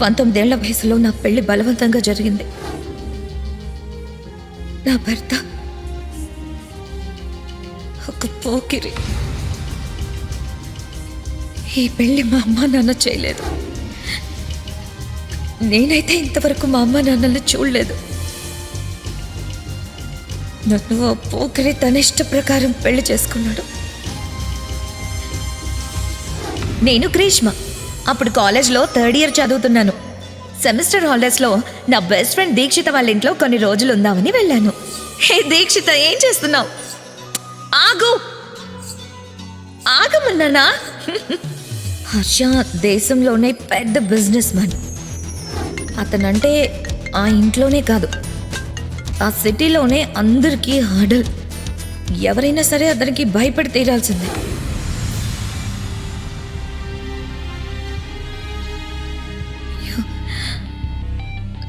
19 ఏళ్ల వయసులో నా పెళ్లి బలవంతంగా జరిగింది. నా భర్త ఒక పోకిరి. ఈ పెళ్లి మా అమ్మా నాన్న చేయలేదు. నేనైతే ఇంతవరకు మా అమ్మా నాన్నల్ని చూడలేదు. నన్ను ఆ పోకిరి తన ఇష్ట ప్రకారం పెళ్లి చేసుకున్నాడు. నేను గ్రీష్మ. అప్పుడు కాలేజ్లో 3rd ఇయర్ చదువుతున్నాను. సెమిస్టర్ హాలిడేస్లో నా బెస్ట్ ఫ్రెండ్ దీక్షిత వాళ్ళ ఇంట్లో కొన్ని రోజులు ఉందామని వెళ్ళాను. హే దీక్షిత, ఏం చేస్తున్నావు? ఆగు, ఆగమన్నానా? హర్ష దేశంలోనే పెద్ద బిజినెస్ మ్యాన్. అతనంటే ఆ ఇంట్లోనే కాదు, ఆ సిటీలోనే అందరికీ హర్డల్. ఎవరైనా సరే అతనికి భయపడి తీరాల్సిందే.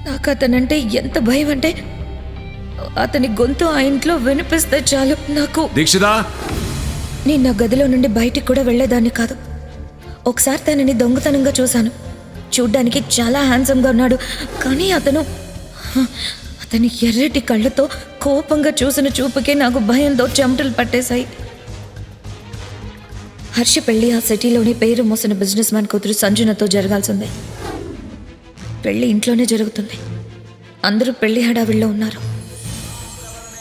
నాకు అతనంటే ఎంత భయం అంటే అతని గొంతు ఆ ఇంట్లో వినిపిస్తే చాలు నాకు. దీక్షిత, నేను నా గదిలో నుండి బయటికి కూడా వెళ్ళేదాన్ని కాదు. ఒకసారి తనని దొంగతనంగా చూశాను. చూడ్డానికి చాలా హ్యాండ్సమ్గా ఉన్నాడు, కానీ అతని ఎర్రటి కళ్ళతో కోపంగా చూసిన చూపుకే నాకు భయంతో చెమటలు పట్టేశాయి. హర్ష పెళ్లి ఆ సిటీలోని పేరు మోసిన బిజినెస్ మ్యాన్ కూతురు సంజనతో జరగాల్సిందే. పెళ్లి ఇంట్లోనే జరుగుతుంది. అందరూ పెళ్లి హడావిడిలో ఉన్నారు.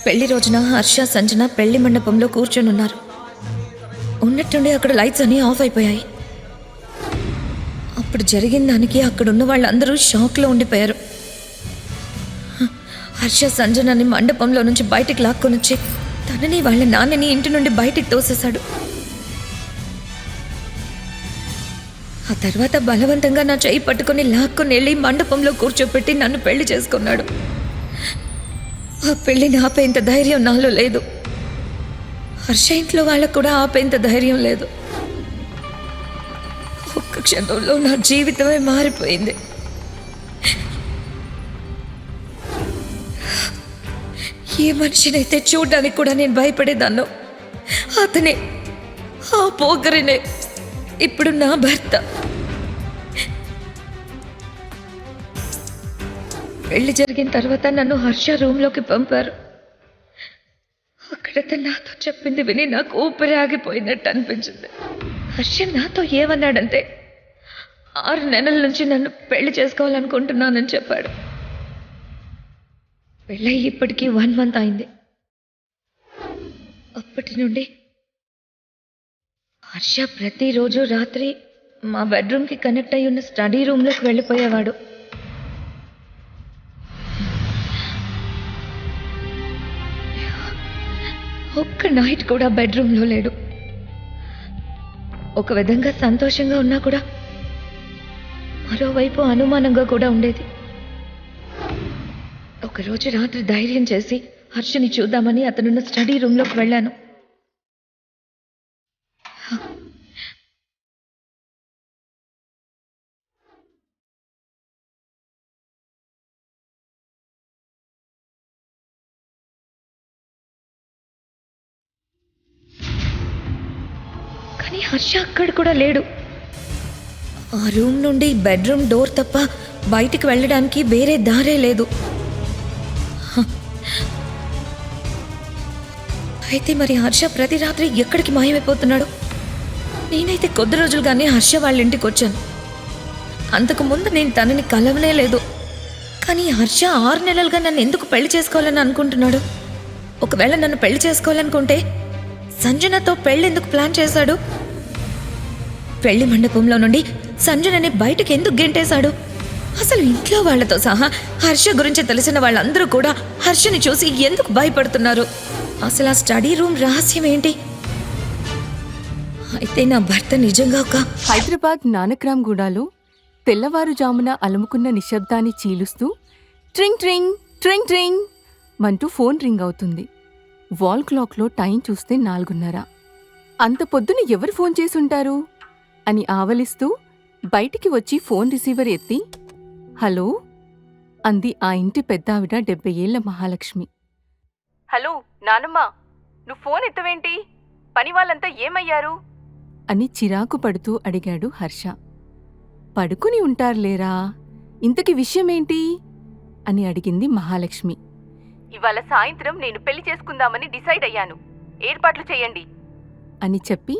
పెళ్లి రోజున హర్ష సంజన పెళ్లి మండపంలో కూర్చొని ఉన్నారు. ఉన్నట్టుండి అక్కడ లైట్స్ అన్నీ ఆఫ్ అయిపోయాయి. అప్పుడు జరిగిన దానికి అక్కడున్న వాళ్ళందరూ షాక్లో ఉండిపోయారు. హర్ష సంజనని మండపంలో నుంచి బయటికి లాక్కొని వచ్చి తనని వాళ్ళ నాన్నని ఇంటి నుండి బయటికి తోసేశాడు. ఆ తర్వాత బలవంతంగా నా చెయ్యి పట్టుకుని లాక్కొని వెళ్ళి మండపంలో కూర్చోపెట్టి నన్ను పెళ్లి చేసుకున్నాడు. ఆ పెళ్లిని ఆపేంత ధైర్యం నాలో లేదు. హర్ష ఇంట్లో వాళ్ళకు కూడా ఆపేంత ధైర్యం లేదు. ఒక్క క్షణంలో నా జీవితమే మారిపోయింది. ఏ మనిషినైతే చూడడానికి కూడా నేను భయపడేదాన్నో అతనే, ఆ పోకరినే ఇప్పుడు నా భర్త. పెళ్లి జరిగిన తర్వాత నన్ను హర్ష రూమ్లోకి పంపారు. అక్కడ తను నాతో చెప్పింది విని నాకు ఊపిరి ఆగిపోయినట్టు అనిపించింది. హర్ష నాతో ఏమన్నాడంటే 6 నెలల నుంచి నన్ను పెళ్లి చేసుకోవాలనుకుంటున్నానని చెప్పాడు. పెళ్ళై ఇప్పటికీ 1 మంత్ అయింది. అప్పటి నుండి హర్ష ప్రతిరోజు రాత్రి మా బెడ్రూమ్కి కనెక్ట్ అయి ఉన్న స్టడీ రూమ్లోకి వెళ్ళిపోయేవాడు. ఒక్క నైట్ కూడా బెడ్రూమ్లో లేడు. ఒక విధంగా సంతోషంగా ఉన్నా కూడా మరోవైపు అనుమానంగా కూడా ఉండేది. ఒకరోజు రాత్రి ధైర్యం చేసి హర్షని చూద్దామని అతనున్న స్టడీ రూమ్లోకి వెళ్ళాను. కానీ హర్ష అక్కడ కూడా లేడు. ఆ రూమ్ నుండి బెడ్రూమ్ డోర్ తప్ప బయటికి వెళ్ళడానికి వేరే దారే లేదు. అయితే మరి హర్ష ప్రతి రాత్రి ఎక్కడికి మాయమైపోతున్నాడు? నేనైతే కొద్ది రోజులుగానే హర్ష వాళ్ళ ఇంటికి వచ్చాను. అంతకుముందు నేను తనని కలవనే లేదు. కానీ హర్ష 6 నెలలుగా నన్ను ఎందుకు పెళ్లి చేసుకోవాలని అనుకుంటున్నాడు? ఒకవేళ నన్ను పెళ్లి చేసుకోవాలనుకుంటే సంజనతో పెళ్లి ఎందుకు ప్లాన్ చేశాడు? పెళ్లి మండపంలో నుండి సంజనని బయటకు ఎందుకు గెంటేశాడు? అసలు ఇంట్లో వాళ్లతో సహా హర్ష గురించి తెలిసిన వాళ్ళందరూ కూడా హర్షని చూసి ఎందుకు భయపడుతున్నారు? అసలు ఆ స్టడీ రూమ్ రహస్యం ఏంటి? అయితే నా భర్త నిజంగా ఒక హైదరాబాద్ నానక్రామ్గూడలో తెల్లవారుజామున అలుముకున్న నిశ్శబ్దాన్ని చీలుస్తూ ట్రింగ్ ట్రింగ్ ట్రింగ్ ట్రింగ్ మంటూ ఫోన్ రింగ్ అవుతుంది. వాల్ క్లాక్లో టైం చూస్తే 4:30. అంత పొద్దున ఎవరు ఫోన్ చేసుంటారు అని ఆవలిస్తూ బయటికి వచ్చి ఫోన్ రిసీవర్ ఎత్తి హలో అంది ఆ ఇంటి పెద్దావిడ 70 ఏళ్ల మహాలక్ష్మి. హలో నానమ్మ, నువ్వు ఫోన్ ఎత్తవేంటి? పని వాళ్ళంతా ఏమయ్యారు అని చిరాకు పడుతూ అడిగాడు హర్ష. పడుకుని ఉంటారులేరా, ఇంతకి విషయమేంటి అని అడిగింది మహాలక్ష్మి. ఇవాళ సాయంత్రం నేను పెళ్లి చేసుకుందామని డిసైడ్ అయ్యాను, ఏర్పాట్లు చెయ్యండి అని చెప్పి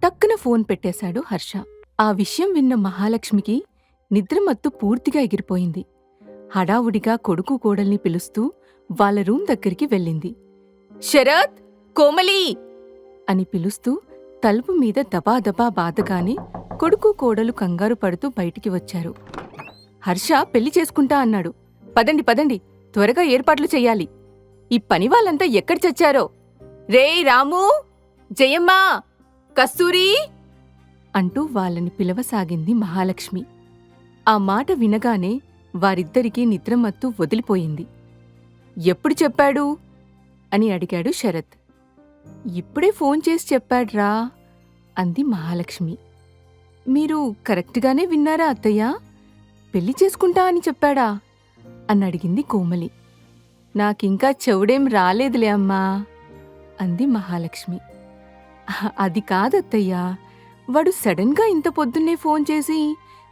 టక్కున ఫోన్ పెట్టేశాడు హర్ష. ఆ విషయం విన్న మహాలక్ష్మికి నిద్రమత్తు పూర్తిగా ఎగిరిపోయింది. హడావుడిగా కొడుకు కోడల్ని పిలుస్తూ వాళ్ళ రూమ్ దగ్గరికి వెళ్ళింది. శరత్, కోమలి అని పిలుస్తూ తలుపు మీద దబాదబా బాధగానే కొడుకు కోడలు కంగారు పడుతూ బయటికి వచ్చారు. హర్ష పెళ్లి చేసుకుంటా అన్నాడు. పదండి పదండి, త్వరగా ఏర్పాట్లు చెయ్యాలి. ఈ పని వాళ్ళంతా ఎక్కడి చచ్చారో. రేయ్ రాము, జయమ్మా, కస్తూరి అంటూ వాళ్ళని పిలవసాగింది మహాలక్ష్మి. ఆ మాట వినగానే వారిద్దరికీ నిద్రమత్తు వదిలిపోయింది. ఎప్పుడు చెప్పాడు అని అడిగాడు శరత్. ఇప్పుడే ఫోన్ చేసి చెప్పాడ్రా అంది మహాలక్ష్మి. మీరు కరెక్ట్గానే విన్నారా అత్తయ్యా? పెళ్లి చేసుకుంటా అని చెప్పాడా అని అడిగింది కోమలి. నాకింకా చెవుడేం రాలేదులే అమ్మా అంది మహాలక్ష్మి. అది కాదత్తయ్యా, వాడు సడన్గా ఇంత పొద్దున్నే ఫోన్ చేసి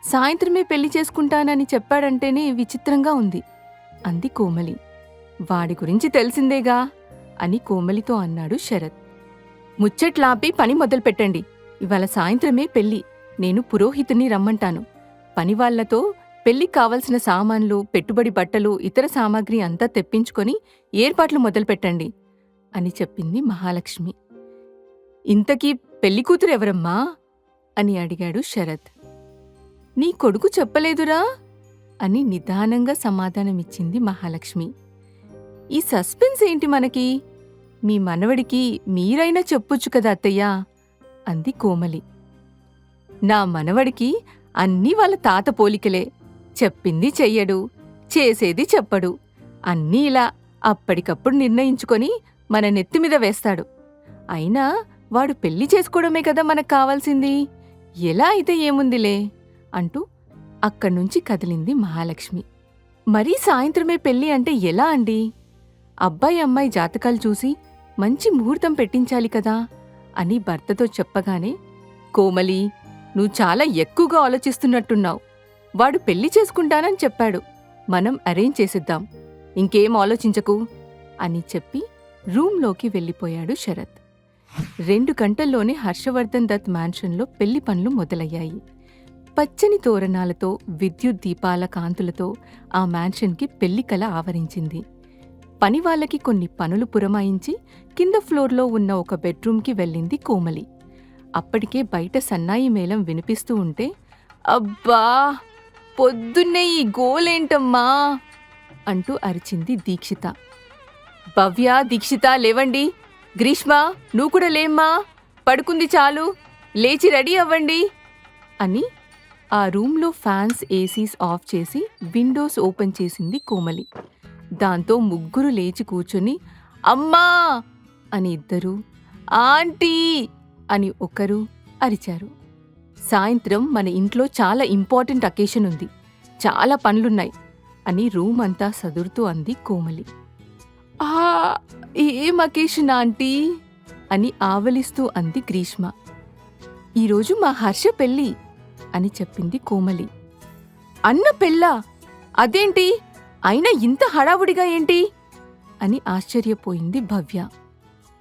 సాయంత్రమే పెళ్లి చేసుకుంటానని చెప్పాడంటేనే విచిత్రంగా ఉంది అంది కోమలి. వాడి గురించి తెలిసిందేగా అని కోమలితో అన్నాడు శరత్. ముచ్చట్లాపి పని మొదలుపెట్టండి. ఇవాళ సాయంత్రమే పెళ్లి. నేను పురోహితుని రమ్మంటాను. పనివాళ్లతో పెళ్లికి కావలసిన సామాన్లు, పెట్టుబడి బట్టలు, ఇతర సామాగ్రి అంతా తెప్పించుకొని ఏర్పాట్లు మొదలుపెట్టండి అని చెప్పింది మహాలక్ష్మి. ఇంతకీ పెళ్లికూతురెవరమ్మా అని అడిగాడు శరత్. నీ కొడుకు చెప్పలేదురా అని నిదానంగా సమాధానమిచ్చింది మహాలక్ష్మి. ఈ సస్పెన్స్ ఏంటి మనకి? మీ మనవడికి మీరైనా చెప్పొచ్చు కదా అత్తయ్యా అంది కోమలి. నా మనవడికి అన్నీ వాళ్ళ తాత పోలికలే. చెప్పింది చెయ్యడు, చేసేది చెప్పడు. అన్నీ ఇలా అప్పటికప్పుడు నిర్ణయించుకొని మన నెత్తిమీద వేస్తాడు. అయినా వాడు పెళ్లి చేసుకోవడమే కదా మనకు కావాల్సింది. ఎలా అయితే ఏముందిలే అంటూ అక్కడ్నుంచి కదిలింది మహాలక్ష్మి. మరీ సాయంత్రమే పెళ్లి అంటే ఎలా అండి? అబ్బాయి అమ్మాయి జాతకాలు చూసి మంచి ముహూర్తం పెట్టించాలి కదా అని భర్తతో చెప్పగానే, కోమలి, నువ్వు చాలా ఎక్కువగా ఆలోచిస్తున్నట్టున్నావు. వాడు పెళ్లి చేసుకుంటానని చెప్పాడు, మనం అరేంజ్ చేసిద్దాం, ఇంకేం ఆలోచించకు అని చెప్పి రూంలోకి వెళ్ళిపోయాడు శరత్. 2 గంటల్లోనే హర్షవర్ధన్ దత్ మ్యాన్షన్లో పెళ్లి పనులు మొదలయ్యాయి. పచ్చని తోరణాలతో, విద్యుత్ దీపాల కాంతులతో ఆ మ్యాన్షన్కి పెళ్లి కల ఆవరించింది. పనివాళ్లకి కొన్ని పనులు పురమాయించి కింద ఫ్లోర్లో ఉన్న ఒక బెడ్రూమ్కి వెళ్ళింది కోమలి. అప్పటికే బయట సన్నాయి మేళం వినిపిస్తూ ఉంటే, అబ్బా, పొద్దున్నే ఈ గోలేంటమ్మా అంటూ అరిచింది దీక్షిత. భవ్య, దీక్షిత లేవండి. గ్రీష్మ, నువ్వు కూడా లేమ్మా, పడుకుంది చాలు, లేచి రెడీ అవ్వండి అని ఆ రూంలో ఫ్యాన్స్, ఏసీస్ ఆఫ్ చేసి విండోస్ ఓపెన్ చేసింది కోమలి. దాంతో ముగ్గురు లేచి కూర్చొని అమ్మా అని ఇద్దరు, ఆంటీ అని ఒకరు అరిచారు. సాయంత్రం మన ఇంట్లో చాలా ఇంపార్టెంట్ అకేషన్ ఉంది, చాలా పనులున్నాయి అని రూమ్ అంతా సదురుతూ అంది కోమలి. ఏం అకేషన్ ఆంటీ అని ఆవలిస్తూ అంది గ్రీష్మ. ఈరోజు మా హర్ష పెళ్ళి అని చెప్పింది కోమలి. అన్న పెళ్ళా? అదేంటి, అయినా ఇంత హడావుడిగా ఏంటి అని ఆశ్చర్యపోయింది భవ్య.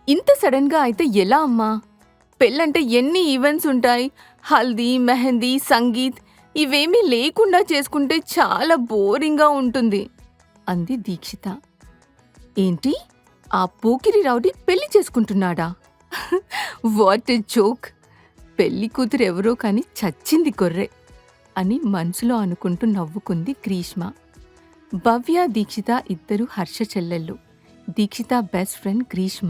ఇంత సడన్గా అయితే ఎలా అమ్మా? పెళ్ళంటే ఎన్ని ఈవెంట్స్ ఉంటాయి. హల్దీ, మెహందీ, సంగీత్ ఇవేమీ లేకుండా చేసుకుంటే చాలా బోరింగ్గా ఉంటుంది అంది దీక్షిత. ఏంటి, ఆ పోకిరి రౌడీ పెళ్లి చేసుకుంటున్నాడా? What a joke. పెళ్లి కూతురు ఎవరో కాని చచ్చింది గొర్రె అని మనసులో అనుకుంటూ నవ్వుకుంది గ్రీష్మ. భవ్య, దీక్షిత ఇద్దరు హర్ష చెల్లెళ్ళు. Dikshita best friend Greeshma.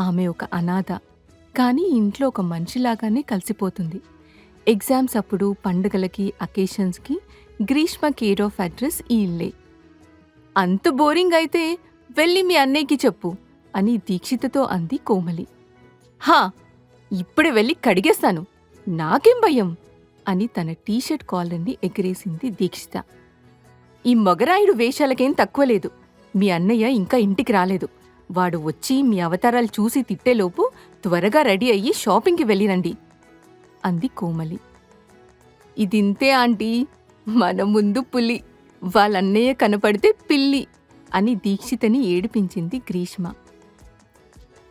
ఆమె ఒక అనాథ, కానీ ఇంట్లో ఒక మనిషిలాగానే కలిసిపోతుంది. ఎగ్జామ్స్ అప్పుడు, పండుగలకి, అకేషన్స్కి గ్రీష్మ కేర్ ఆఫ్ అడ్రస్ ఈ ఇల్లే. అంత బోరింగ్ అయితే వెళ్ళి మీ అన్నయ్యకి చెప్పు అని దీక్షితతో అంది కోమలి. హా, ఇప్పుడే వెళ్ళి కడిగేస్తాను, నాకేం భయం అని తన టీషర్ట్ కాలర్ని ఎగిరేసింది దీక్షిత. ఈ మొగరాయుడు వేషాలకేం తక్కువ లేదు. మీ అన్నయ్య ఇంకా ఇంటికి రాలేదు. వాడు వచ్చి మీ అవతారాలు చూసి తిట్టేలోపు త్వరగా రెడీ అయ్యి షాపింగ్కి వెళ్ళిరండి అంది కోమలి. ఇదింతే ఆంటీ, మన ముందు పులి వాళ్ళన్నయ్య కనపడితే పిల్లి అని దీక్షితని ఏడిపించింది గ్రీష్మ.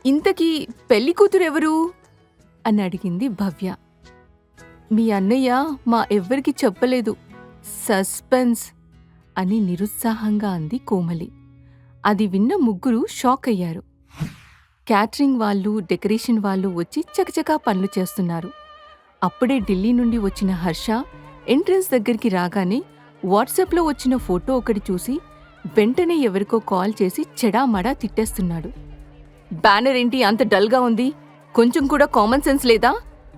ఇంతకీ పెళ్లి కూతురెవరు అని అడిగింది భవ్య. మీ అన్నయ్య మా ఎవ్వరికి చెప్పలేదు, సస్పెన్స్ అని నిరుత్సాహంగా అంది కోమలి. అది విన్న ముగ్గురు షాక్ అయ్యారు. క్యాటరింగ్ వాళ్ళు, డెకరేషన్ వాళ్ళు వచ్చి చకచకా పనులు చేస్తున్నారు. అప్పుడే ఢిల్లీ నుండి వచ్చిన హర్ష ఎంట్రన్స్ దగ్గరికి రాగానే వాట్సాప్లో వచ్చిన ఫోటో ఒకటి చూసి వెంటనే ఎవరికో కాల్ చేసి చెడామడా తిట్టేస్తున్నాడు. బ్యానర్ ఏంటి అంత డల్గా ఉంది? కొంచెం కూడా కామన్ సెన్స్ లేదా?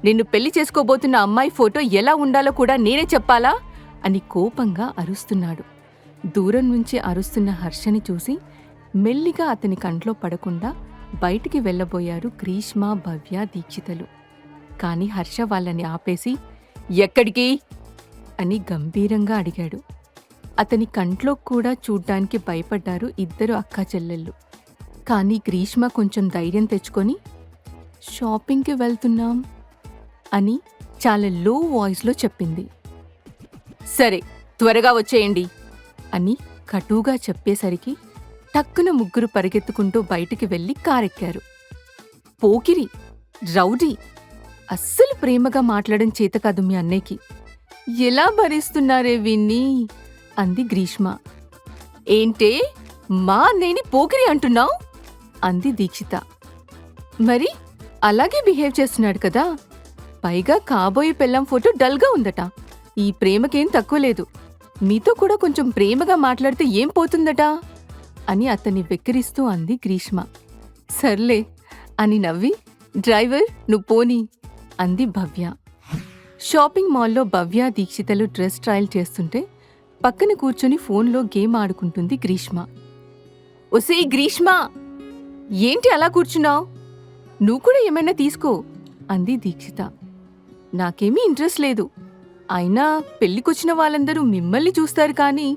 నిన్ను పెళ్లి చేసుకోబోతున్న అమ్మాయి ఫోటో ఎలా ఉండాలో కూడా నేనే చెప్పాలా అని కోపంగా అరుస్తున్నాడు. దూరం నుంచి అరుస్తున్న హర్షని చూసి మెల్లిగా అతని కంట్లో పడకుండా బయటికి వెళ్ళబోయారు గ్రీష్మ, భవ్య, దీక్షితలు. కాని హర్ష వాళ్ళని ఆపేసి ఎక్కడికి అని గంభీరంగా అడిగాడు. అతని కంట్లో కూడా చూడ్డానికి భయపడ్డారు ఇద్దరు అక్కా చెల్లెళ్ళు. కానీ గ్రీష్మ కొంచెం ధైర్యం తెచ్చుకొని షాపింగ్కి వెళ్తున్నాం అని చాలా లో వాయిస్లో చెప్పింది. సరే త్వరగా వచ్చేయండి అని కటుగా చెప్పేసరికి టక్కున ముగ్గురు పరిగెత్తుకుంటూ బయటికి వెళ్ళి కారెక్కారు. పోకిరి, రౌడీ, అస్సలు ప్రేమగా మాట్లాడడం చేతకాదు మీ అన్నయ్యకి. ఎలా భరిస్తున్నారే విన్ని అంది గ్రీష్మ. ఏంటే మా అన్నయ్యని పోకిరి అంటున్నావు అంది దీక్షిత. మరి అలాగే బిహేవ్ చేస్తున్నాడు కదా. పైగా కాబోయే పెళ్ళాం ఫోటో డల్గా ఉందట. ఈ ప్రేమకేం తక్కువ లేదు. మీతో కూడా కొంచెం ప్రేమగా మాట్లాడితే ఏం పోతుందట అని అతన్ని వెక్కిరిస్తూ అంది గ్రీష్మ. సర్లే అని నవ్వి డ్రైవర్ నువ్వు పోనీ అంది భవ్య. షాపింగ్ మాల్లో భవ్య, దీక్షితలు డ్రెస్ ట్రయల్ చేస్తుంటే పక్కన కూర్చొని ఫోన్లో గేమ్ ఆడుకుంటుంది గ్రీష్మ. ఒసే గ్రీష్మ, ఏంటి అలా కూర్చున్నావు? నువ్వు కూడా ఏమైనా తీసుకో అంది దీక్షిత. నాకేమీ ఇంట్రెస్ట్ లేదు. అయినా పెళ్ళికొచ్చిన వాళ్ళందరూ మిమ్మల్ని చూస్తారు కానీ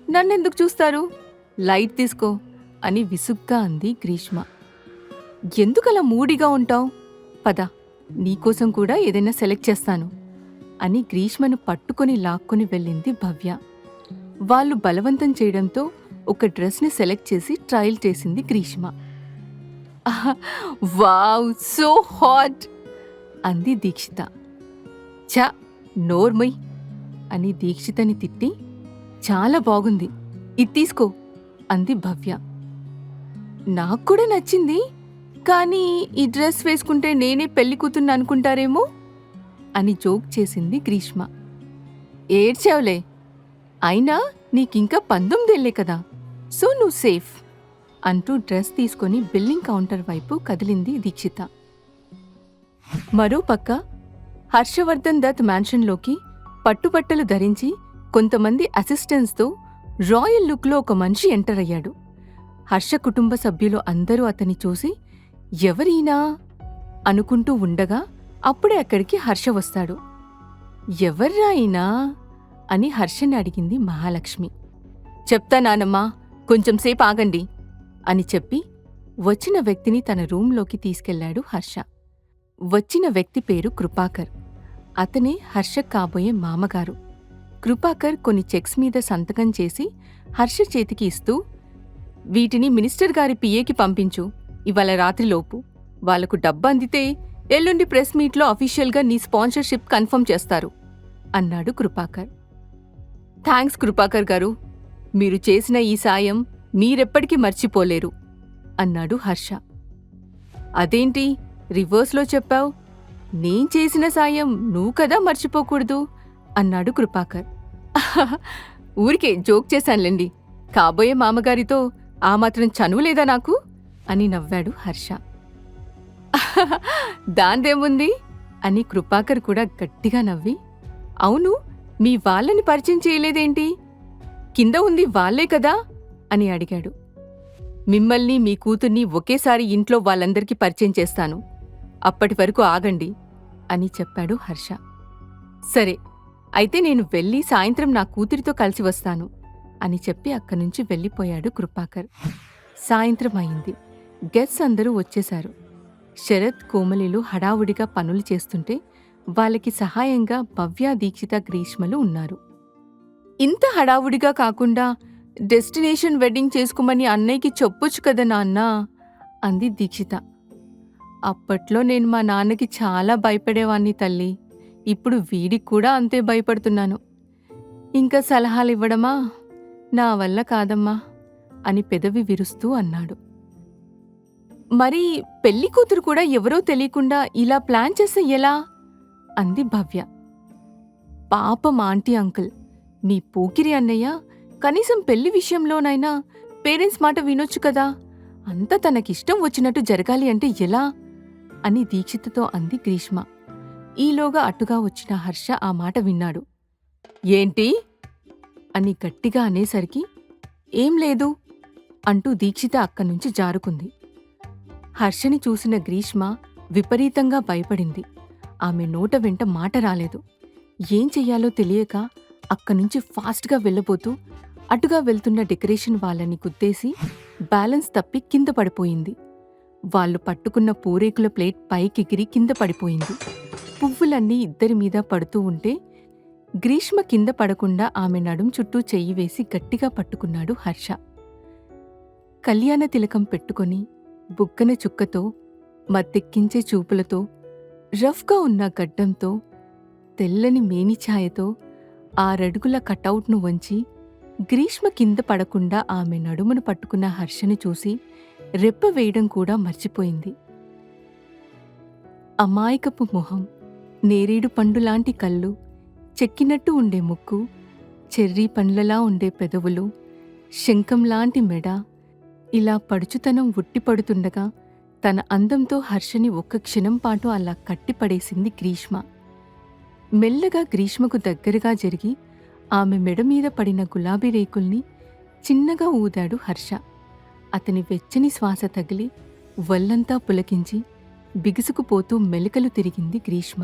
నన్నెందుకు చూస్తారు? లైట్ తీసుకో అని విసుగ్గా అంది గ్రీష్మ. ఎందుకలా మూడిగా ఉంటావు? పద, నీకోసం కూడా ఏదైనా సెలెక్ట్ చేస్తాను అని గ్రీష్మను పట్టుకొని లాక్కొని వెళ్ళింది భవ్య. వాళ్ళు బలవంతం చేయడంతో ఒక డ్రెస్ని సెలెక్ట్ చేసి ట్రయల్ చేసింది గ్రీష్మ. వావ్, సో హాట్ అంది దీక్షిత. ఛ, నోర్మయ్ అని దీక్షితని తిట్టి చాలా బాగుంది, ఇది తీసుకో అంది భవ్య. నాకు కూడా నచ్చింది, కానీ ఈ డ్రెస్ వేసుకుంటే నేనే పెళ్లి కూతుర్ని అనుకుంటారేమో అని జోక్ చేసింది గ్రీష్మ. ఏడ్చావులే, అయినా నీకింకా 19 ఏళ్లే కదా, సో నువ్వు సేఫ్ అంటూ డ్రెస్ తీసుకొని బిల్లింగ్ కౌంటర్ వైపు కదిలింది దీక్షిత. మరోపక్క హర్షవర్ధన్ దత్ మ్యాన్షన్లోకి పట్టుబట్టలు ధరించి కొంతమంది అసిస్టెంట్స్తో రాయల్ లుక్లో ఒక మనిషి ఎంటర్ అయ్యాడు. హర్ష కుటుంబ సభ్యులు అందరూ అతన్ని చూసి ఎవరీనా అనుకుంటూ ఉండగా అప్పుడే అక్కడికి హర్ష వస్తాడు. ఎవర్రా అయినా అని హర్షని అడిగింది మహాలక్ష్మి. చెప్తా నానమ్మా, కొంచెం సేపు ఆగండి అని చెప్పి వచ్చిన వ్యక్తిని తన రూంలోకి తీసుకెళ్లాడు హర్ష. వచ్చిన వ్యక్తి పేరు కృపాకర్. అతనే హర్ష కాబోయే మామగారు. కృపాకర్ కొన్ని చెక్స్ మీద సంతకం చేసి హర్ష చేతికి ఇస్తూ, వీటిని మినిస్టర్ గారి పిఏకి పంపించు, ఇవాళ రాత్రిలోపు. వాళ్లకు డబ్బు అందితే ఎల్లుండి ప్రెస్ మీట్లో అఫీషియల్గా నీ స్పాన్సర్షిప్ కన్ఫర్మ్ చేస్తారు అన్నాడు కృపాకర్. థ్యాంక్స్ కృపాకర్ గారు, మీరు చేసిన ఈ సాయం మీరెప్పటికీ మర్చిపోలేరు అన్నాడు హర్ష. అదేంటి రివర్స్లో చెప్పావు? నేను చేసిన సాయం నువ్వు కదా మర్చిపోకూడదు అన్నాడు కృపాకర్. ఊరికే జోక్ చేశానులేండి, కాబోయే మామగారితో ఆ మాత్రం చనువు లేదా నాకు అని నవ్వాడు హర్ష. దాందేముంది అని కృపాకర్ కూడా గట్టిగా నవ్వి, అవును, మీ వాళ్ళని పరిచయం చేయలేదేంటి? కింద ఉంది వాళ్లే కదా అని అడిగాడు. మిమ్మల్ని మీ కూతుర్ని ఒకేసారి ఇంట్లో వాళ్ళందరికీ పరిచయం చేస్తాను, అప్పటి వరకు ఆగండి అని చెప్పాడు హర్ష. సరే, అయితే నేను వెళ్ళి సాయంత్రం నా కూతురితో కలిసి వస్తాను అని చెప్పి అక్కడ్నుంచి వెళ్ళిపోయాడు కృపాకర్. సాయంత్రం అయింది. గెస్ట్స్ అందరూ వచ్చేశారు. శరత్, కోమలిలు హడావుడిగా పనులు చేస్తుంటే వాళ్ళకి సహాయంగా భవ్య, దీక్షిత, గ్రీష్మలు ఉన్నారు. ఇంత హడావుడిగా కాకుండా డెస్టినేషన్ వెడ్డింగ్ చేసుకోమని అన్నయ్యకి చెప్పొచ్చు కదా నాన్న అంది దీక్షిత. అప్పట్లో నేను మా నాన్నకి చాలా భయపడేవాణ్ణి తల్లి. ఇప్పుడు వీడికి కూడా అంతే భయపడుతున్నాను. ఇంకా సలహాలివ్వడమా? నా వల్ల కాదమ్మా అని పెదవి విరుస్తూ అన్నాడు. మరి పెళ్లి కూతురు కూడా ఎవరో తెలియకుండా ఇలా ప్లాన్ చేస్తే ఎలా? అంది భవ్య. పాపం ఆంటీ అంకుల్, మీ పోకిరి అన్నయ్య కనీసం పెళ్లి విషయంలోనైనా పేరెంట్స్ మాట వినొచ్చు కదా. అంతా తనకిష్టం వచ్చినట్టు జరగాలి అంటే ఎలా? అని దీక్షితతో అంది గ్రీష్మ. ఈలోగా అటుగా వచ్చిన హర్ష ఆ మాట విన్నాడు. ఏంటి అని గట్టిగా అనేసరికి ఏం లేదు అంటూ దీక్షిత అక్కడ్నుంచి జారుకుంది. హర్షని చూసిన గ్రీష్మ విపరీతంగా భయపడింది. ఆమె నోట వెంట మాట రాలేదు. ఏం చెయ్యాలో తెలియక అక్కడ్నుంచి ఫాస్ట్గా వెళ్ళబోతూ అటుగా వెళ్తున్న డెకరేషన్ వాళ్ళని గుద్దేసి బ్యాలెన్స్ తప్పి కింద పడిపోయింది. వాళ్ళు పట్టుకున్న పూరేకుల ప్లేట్ పైకెగిరి కింద పడిపోయింది. పువ్వులన్నీ ఇద్దరి మీద పడుతూ ఉంటే గ్రీష్మ కింద పడకుండా ఆమె నడుం చుట్టూ చెయ్యి వేసి గట్టిగా పట్టుకున్నాడు హర్ష. కళ్యాణ తిలకం పెట్టుకొని బుగ్గన చుక్కతో మత్తెక్కించే చూపులతో రఫ్గా ఉన్న గడ్డంతో తెల్లని మేనిఛాయతో 6 అడుగుల కటౌట్ను వంచి గ్రీష్మ కింద పడకుండా ఆమె నడుమును పట్టుకున్న హర్షని చూసి రెప్ప వేయడం కూడా మర్చిపోయింది. అమాయకపు మొహం, నేరేడు పండులాంటి కళ్ళు, చెక్కినట్టు ఉండే ముక్కు, చెర్రీ పండ్లలా ఉండే పెదవులు, శంఖంలాంటి మెడ, ఇలా పడుచుతనం ఉట్టిపడుతుండగా తన అందంతో హర్షని ఒక్క క్షణం పాటు అలా కట్టిపడేసింది గ్రీష్మ. మెల్లగా గ్రీష్మకు దగ్గరగా జరిగి ఆమె మెడ మీద పడిన గులాబీ రేకుల్ని చిన్నగా ఊదాడు హర్ష. అతని వెచ్చని శ్వాస తగిలి వల్లంతా పులకించి బిగుసుకుపోతూ మెలికలు తిరిగింది గ్రీష్మ.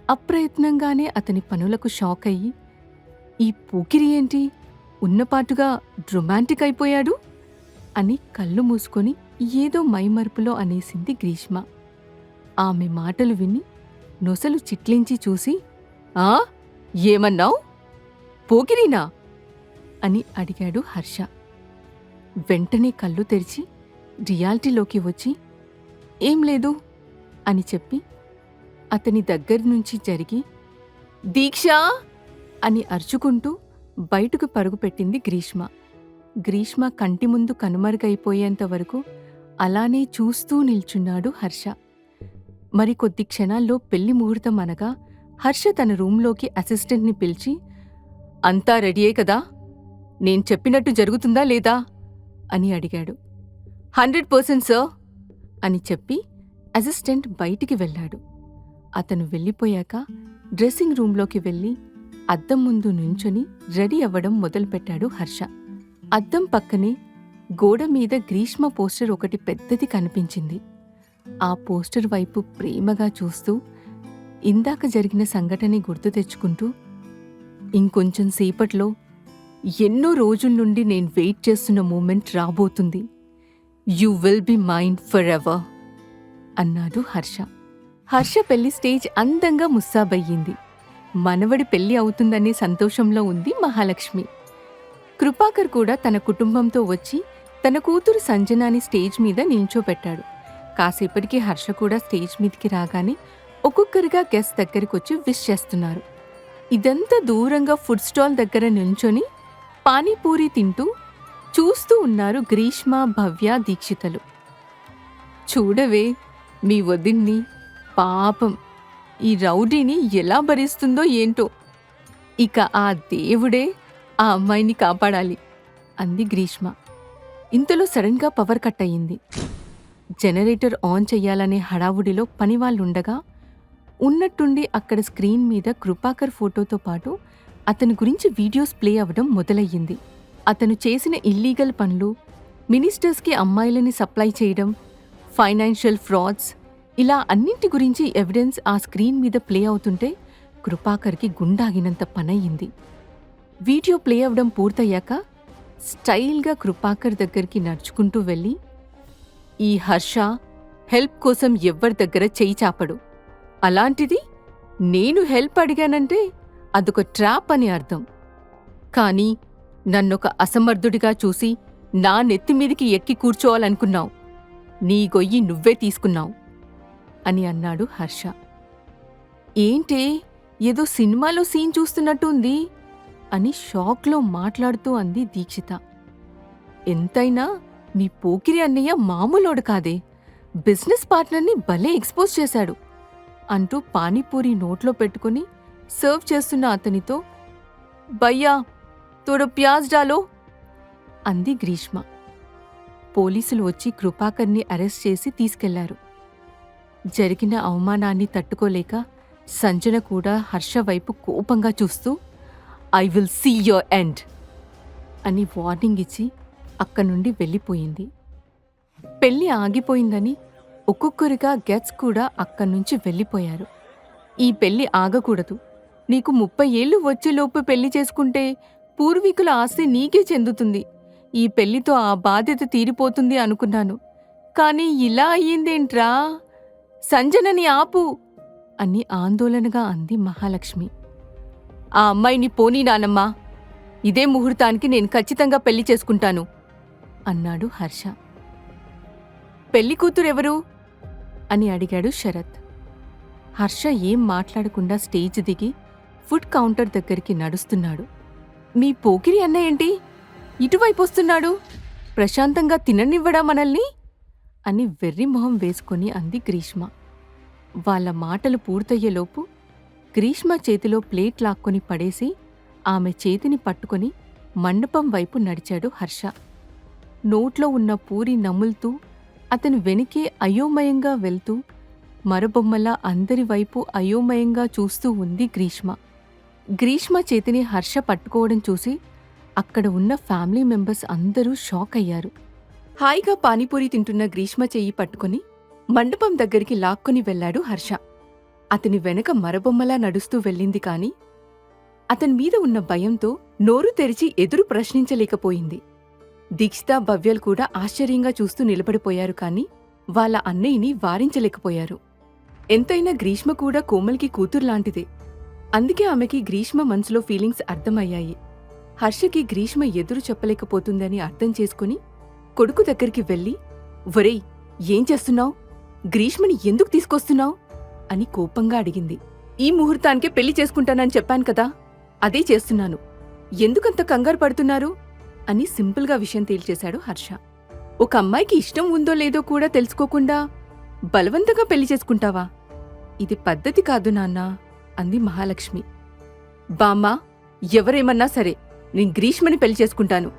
అప్రయత్నంగానే అతని పనులకు షాక్ అయ్యి, ఈ పూకిరి ఏంటి ఉన్నపాటుగా రొమాంటిక్ అయిపోయాడు అని కళ్ళు మూసుకొని ఏదో మైమరుపులో అనేసింది గ్రీష్మ. ఆమె మాటలు విని నొసలు చిట్లించి చూసి, ఆ ఏమన్నావ్? పోకిరీనా అని అడిగాడు హర్ష. వెంటనే కళ్ళు తెరిచి రియాలిటీలోకి వచ్చి ఏం లేదు అని చెప్పి అతని దగ్గర్నుంచి జరిగి దీక్షా అని అరుచుకుంటూ బయటకు పరుగుపెట్టింది గ్రీష్మ. గ్రీష్మ కంటి ముందు కనుమరుగైపోయేంతవరకు అలానే చూస్తూ నిల్చున్నాడు హర్ష. మరికొద్ది క్షణాల్లో పెళ్లి ముహూర్తం అనగా హర్ష తన రూంలోకి అసిస్టెంట్ని పిలిచి, అంతా రెడీయే కదా? నేను చెప్పినట్టు జరుగుతుందా లేదా అని అడిగాడు. 100% సార్ అని చెప్పి అసిస్టెంట్ బయటికి వెళ్ళాడు. అతను వెళ్ళిపోయాక డ్రెస్సింగ్ రూంలోకి వెళ్ళి అద్దం ముందు నుంచొని రెడీ అవ్వడం మొదలుపెట్టాడు హర్ష. అద్దం పక్కనే గోడ మీద గ్రీష్మ పోస్టర్ ఒకటి పెద్దది కనిపించింది. ఆ పోస్టర్ వైపు ప్రేమగా చూస్తూ ఇందాక జరిగిన సంఘటనని గుర్తు తెచ్చుకుంటూ, ఇంకొంచెం సేపట్లో ఎన్నో రోజుల నుండి నేను వెయిట్ చేస్తున్న మూమెంట్ రాబోతుంది. You will be mine forever అన్నాడు హర్ష. హర్ష పెళ్లి స్టేజ్ అందంగా ముస్తాబయ్యింది. మనవడి పెళ్లి అవుతుందనే సంతోషంలో ఉంది మహాలక్ష్మి. కృపాకర్ కూడా తన కుటుంబంతో వచ్చి తన కూతురు సంజనాని స్టేజ్ మీద నిల్చోపెట్టాడు. కాసేపటికి హర్ష కూడా స్టేజ్ మీదకి రాగానే ఒక్కొక్కరిగా గెస్ట్ దగ్గరికొచ్చి విష్ చేస్తున్నారు. ఇదంతా దూరంగా ఫుడ్ స్టాల్ దగ్గర నిల్చొని పానీపూరి తింటూ చూస్తూ ఉన్నారు గ్రీష్మ, భవ్య, దీక్షితలు. చూడవే మీ వదిన్ని, పాపం ఈ రౌడీని ఎలా భరిస్తుందో ఏంటో. ఇక ఆ దేవుడే ఆ అమ్మాయిని కాపాడాలి అంది గ్రీష్మ. ఇంతలో సడన్గా పవర్ కట్ అయ్యింది. జనరేటర్ ఆన్ చెయ్యాలనే హడావుడిలో పనివాళ్ళుండగా ఉన్నట్టుండి అక్కడ స్క్రీన్ మీద కృపాకర్ ఫోటోతో పాటు అతని గురించి వీడియోస్ ప్లే అవ్వడం మొదలయ్యింది. అతను చేసిన ఇల్లీగల్ పనులు, మినిస్టర్స్కి అమ్మాయిలని సప్లై చేయడం, ఫైనాన్షియల్ ఫ్రాడ్స్, ఇలా అన్నింటి గురించి ఎవిడెన్స్ ఆ స్క్రీన్ మీద ప్లే అవుతుంటే కృపాకర్కి గుండాగినంత పనయ్యింది. వీడియో ప్లే అవ్వడం పూర్తయ్యాక స్టైల్గా కృపాకర్ దగ్గరికి నడుచుకుంటూ వెళ్ళి, ఈ హర్ష హెల్ప్ కోసం ఎవ్వరి దగ్గర చెయ్యి చాపడు. అలాంటిది నేను హెల్ప్ అడిగానంటే అదొక ట్రాప్ అని అర్థం. కానీ నన్నొక అసమర్థుడిగా చూసి నా నెత్తిమీదికి ఎక్కి కూర్చోవాలనుకున్నావు. నీ గొయ్యి నువ్వే తీసుకున్నావు అని అన్నాడు హర్ష. ఏంటే, ఏదో సినిమాలో సీన్ చూస్తున్నట్టు ఉంది అని షాక్లో మాట్లాడుతూ అంది దీక్షిత. ఎంతైనా మీ పోకిరి అన్నయ్య మామూలోడు కాదే, బిజినెస్ పార్ట్నర్ని భలే ఎక్స్పోజ్ చేశాడు అంటూ పానీపూరి నోట్లో పెట్టుకుని సర్వ్ చేస్తున్న అతనితో, భయ్యా తోడు ప్యాజ్ డాలో అంది గ్రీష్మ. పోలీసులు వచ్చి కృపాకర్ని అరెస్ట్ చేసి తీసుకెళ్లారు. జరిగిన అవమానాన్ని తట్టుకోలేక సంజన కూడా హర్ష వైపు కోపంగా చూస్తూ, I will see your end అని వార్నింగ్ ఇచ్చి అక్కనుండి వెళ్ళిపోయింది. పెళ్లి ఆగిపోయిందని ఒక్కొక్కరిగా గెట్స్ కూడా అక్కడ్నుంచి వెళ్ళిపోయారు. ఈ పెళ్లి ఆగకూడదు, నీకు 30 ఏళ్లు వచ్చేలోపు పెళ్లి చేసుకుంటే పూర్వీకుల ఆస్తి నీకే చెందుతుంది, ఈ పెళ్లితో ఆ బాధ్యత తీరిపోతుంది అనుకున్నాను. కానీ ఇలా అయ్యిందేంట్రా, సంజనని ఆపు అని ఆందోళనగా అంది మహాలక్ష్మి. ఆ అమ్మాయిని పోనీ నానమ్మా, ఇదే ముహూర్తానికి నేను ఖచ్చితంగా పెళ్లి చేసుకుంటాను అన్నాడు హర్ష. పెళ్లి కూతురెవరు అని అడిగాడు శరత్. హర్ష ఏం మాట్లాడకుండా స్టేజ్ దిగి ఫుడ్ కౌంటర్ దగ్గరికి నడుస్తున్నాడు. మీ పోకిరి అన్న ఏంటి ఇటువైపు వస్తున్నాడు, ప్రశాంతంగా తిననివ్వడా మనల్ని అని వెర్రిమొహం వేసుకొని అంది గ్రీష్మ. వాళ్ళ మాటలు పూర్తయ్యేలోపు గ్రీష్మ చేతిలో ప్లేట్ లాక్కొని పడేసి ఆమె చేతిని పట్టుకొని మండపం వైపు నడిచాడు హర్ష. నోట్లో ఉన్న పూరి నములుతూ అతని వెనుకే అయోమయంగా వెళ్తూ మరబొమ్మలా అందరి వైపు అయోమయంగా చూస్తూ ఉంది గ్రీష్మ. గ్రీష్మ చేతిని హర్ష పట్టుకోవడం చూసి అక్కడ ఉన్న ఫ్యామిలీ మెంబర్స్ అందరూ షాక్ అయ్యారు. హాయిగా పానీపూరి తింటున్న గ్రీష్మ చెయ్యి పట్టుకుని మండపం దగ్గరికి లాక్కొని వెళ్లాడు హర్ష. అతని వెనక మరబొమ్మలా నడుస్తూ వెళ్ళింది కాని అతని మీద ఉన్న భయంతో నోరు తెరిచి ఎదురు ప్రశ్నించలేకపోయింది. దీక్షిత, భవ్యలు కూడా ఆశ్చర్యంగా చూస్తూ నిలబడిపోయారు కాని వాళ్ళ అన్నయ్యని వారించలేకపోయారు. ఎంతైనా గ్రీష్మ కూడా కోమల్కి కూతుర్లాంటిదే, అందుకే ఆమెకి గ్రీష్మ మనసులో ఫీలింగ్స్ అర్థమయ్యాయి. హర్షకి గ్రీష్మ ఎదురు చెప్పలేకపోతుందని అర్థం చేసుకుని కొడుకు దగ్గరికి వెళ్ళి, ఒరేయ్ ఏం చేస్తున్నావ్, గ్రీష్మని ఎందుకు తీసుకొస్తున్నావ్ అని కోపంగా అడిగింది. ఈ ముహూర్తానికే పెళ్లి చేసుకుంటానని చెప్పాను కదా, అదే చేస్తున్నాను, ఎందుకంత కంగారు పడుతున్నారు అని సింపుల్గా విషయం తేల్చేశాడు హర్ష. ఒక అమ్మాయికి ఇష్టం ఉందో లేదో కూడా తెలుసుకోకుండా బలవంతంగా పెళ్లి చేసుకుంటావా, ఇది పద్ధతి కాదు నాన్నా అంది మహాలక్ష్మి. బామ్మా, ఎవరేమన్నా సరే నేను గ్రీష్మని పెళ్లి చేసుకుంటాను,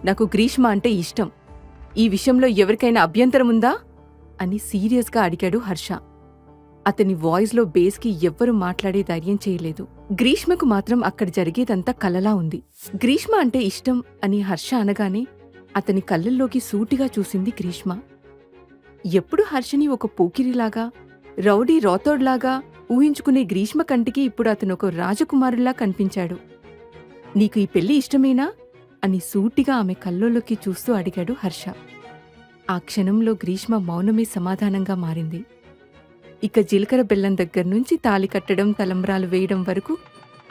నాకు గ్రీష్మ అంటే ఇష్టం, ఈ విషయంలో ఎవరికైనా అభ్యంతరం ఉందా అని సీరియస్గా అడిగాడు హర్ష. అతని వాయిస్లో బేస్కి ఎవ్వరూ మాట్లాడే ధైర్యం చేయలేదు. గ్రీష్మకు మాత్రం అక్కడ జరిగేదంతా కలలా ఉంది. గ్రీష్మ అంటే ఇష్టం అని హర్ష అనగానే అతని కళ్ళల్లోకి సూటిగా చూసింది గ్రీష్మ. ఎప్పుడు హర్షని ఒక పోకిరిలాగా, రౌడీ రాథోడ్లాగా ఊహించుకునే గ్రీష్మ కంటికి ఇప్పుడు అతను ఒక రాజకుమారుల్లా కనిపించాడు. నీకు ఈ పెళ్లి ఇష్టమేనా అని సూటిగా ఆమె కళ్ళల్లోకి చూస్తూ అడిగాడు హర్ష. ఆ క్షణంలో గ్రీష్మ మౌనమే సమాధానంగా మారింది. ఇక జీలకర్ర బెల్లం దగ్గర్నుంచి తాళి కట్టడం, తలంబ్రాలు వేయడం వరకు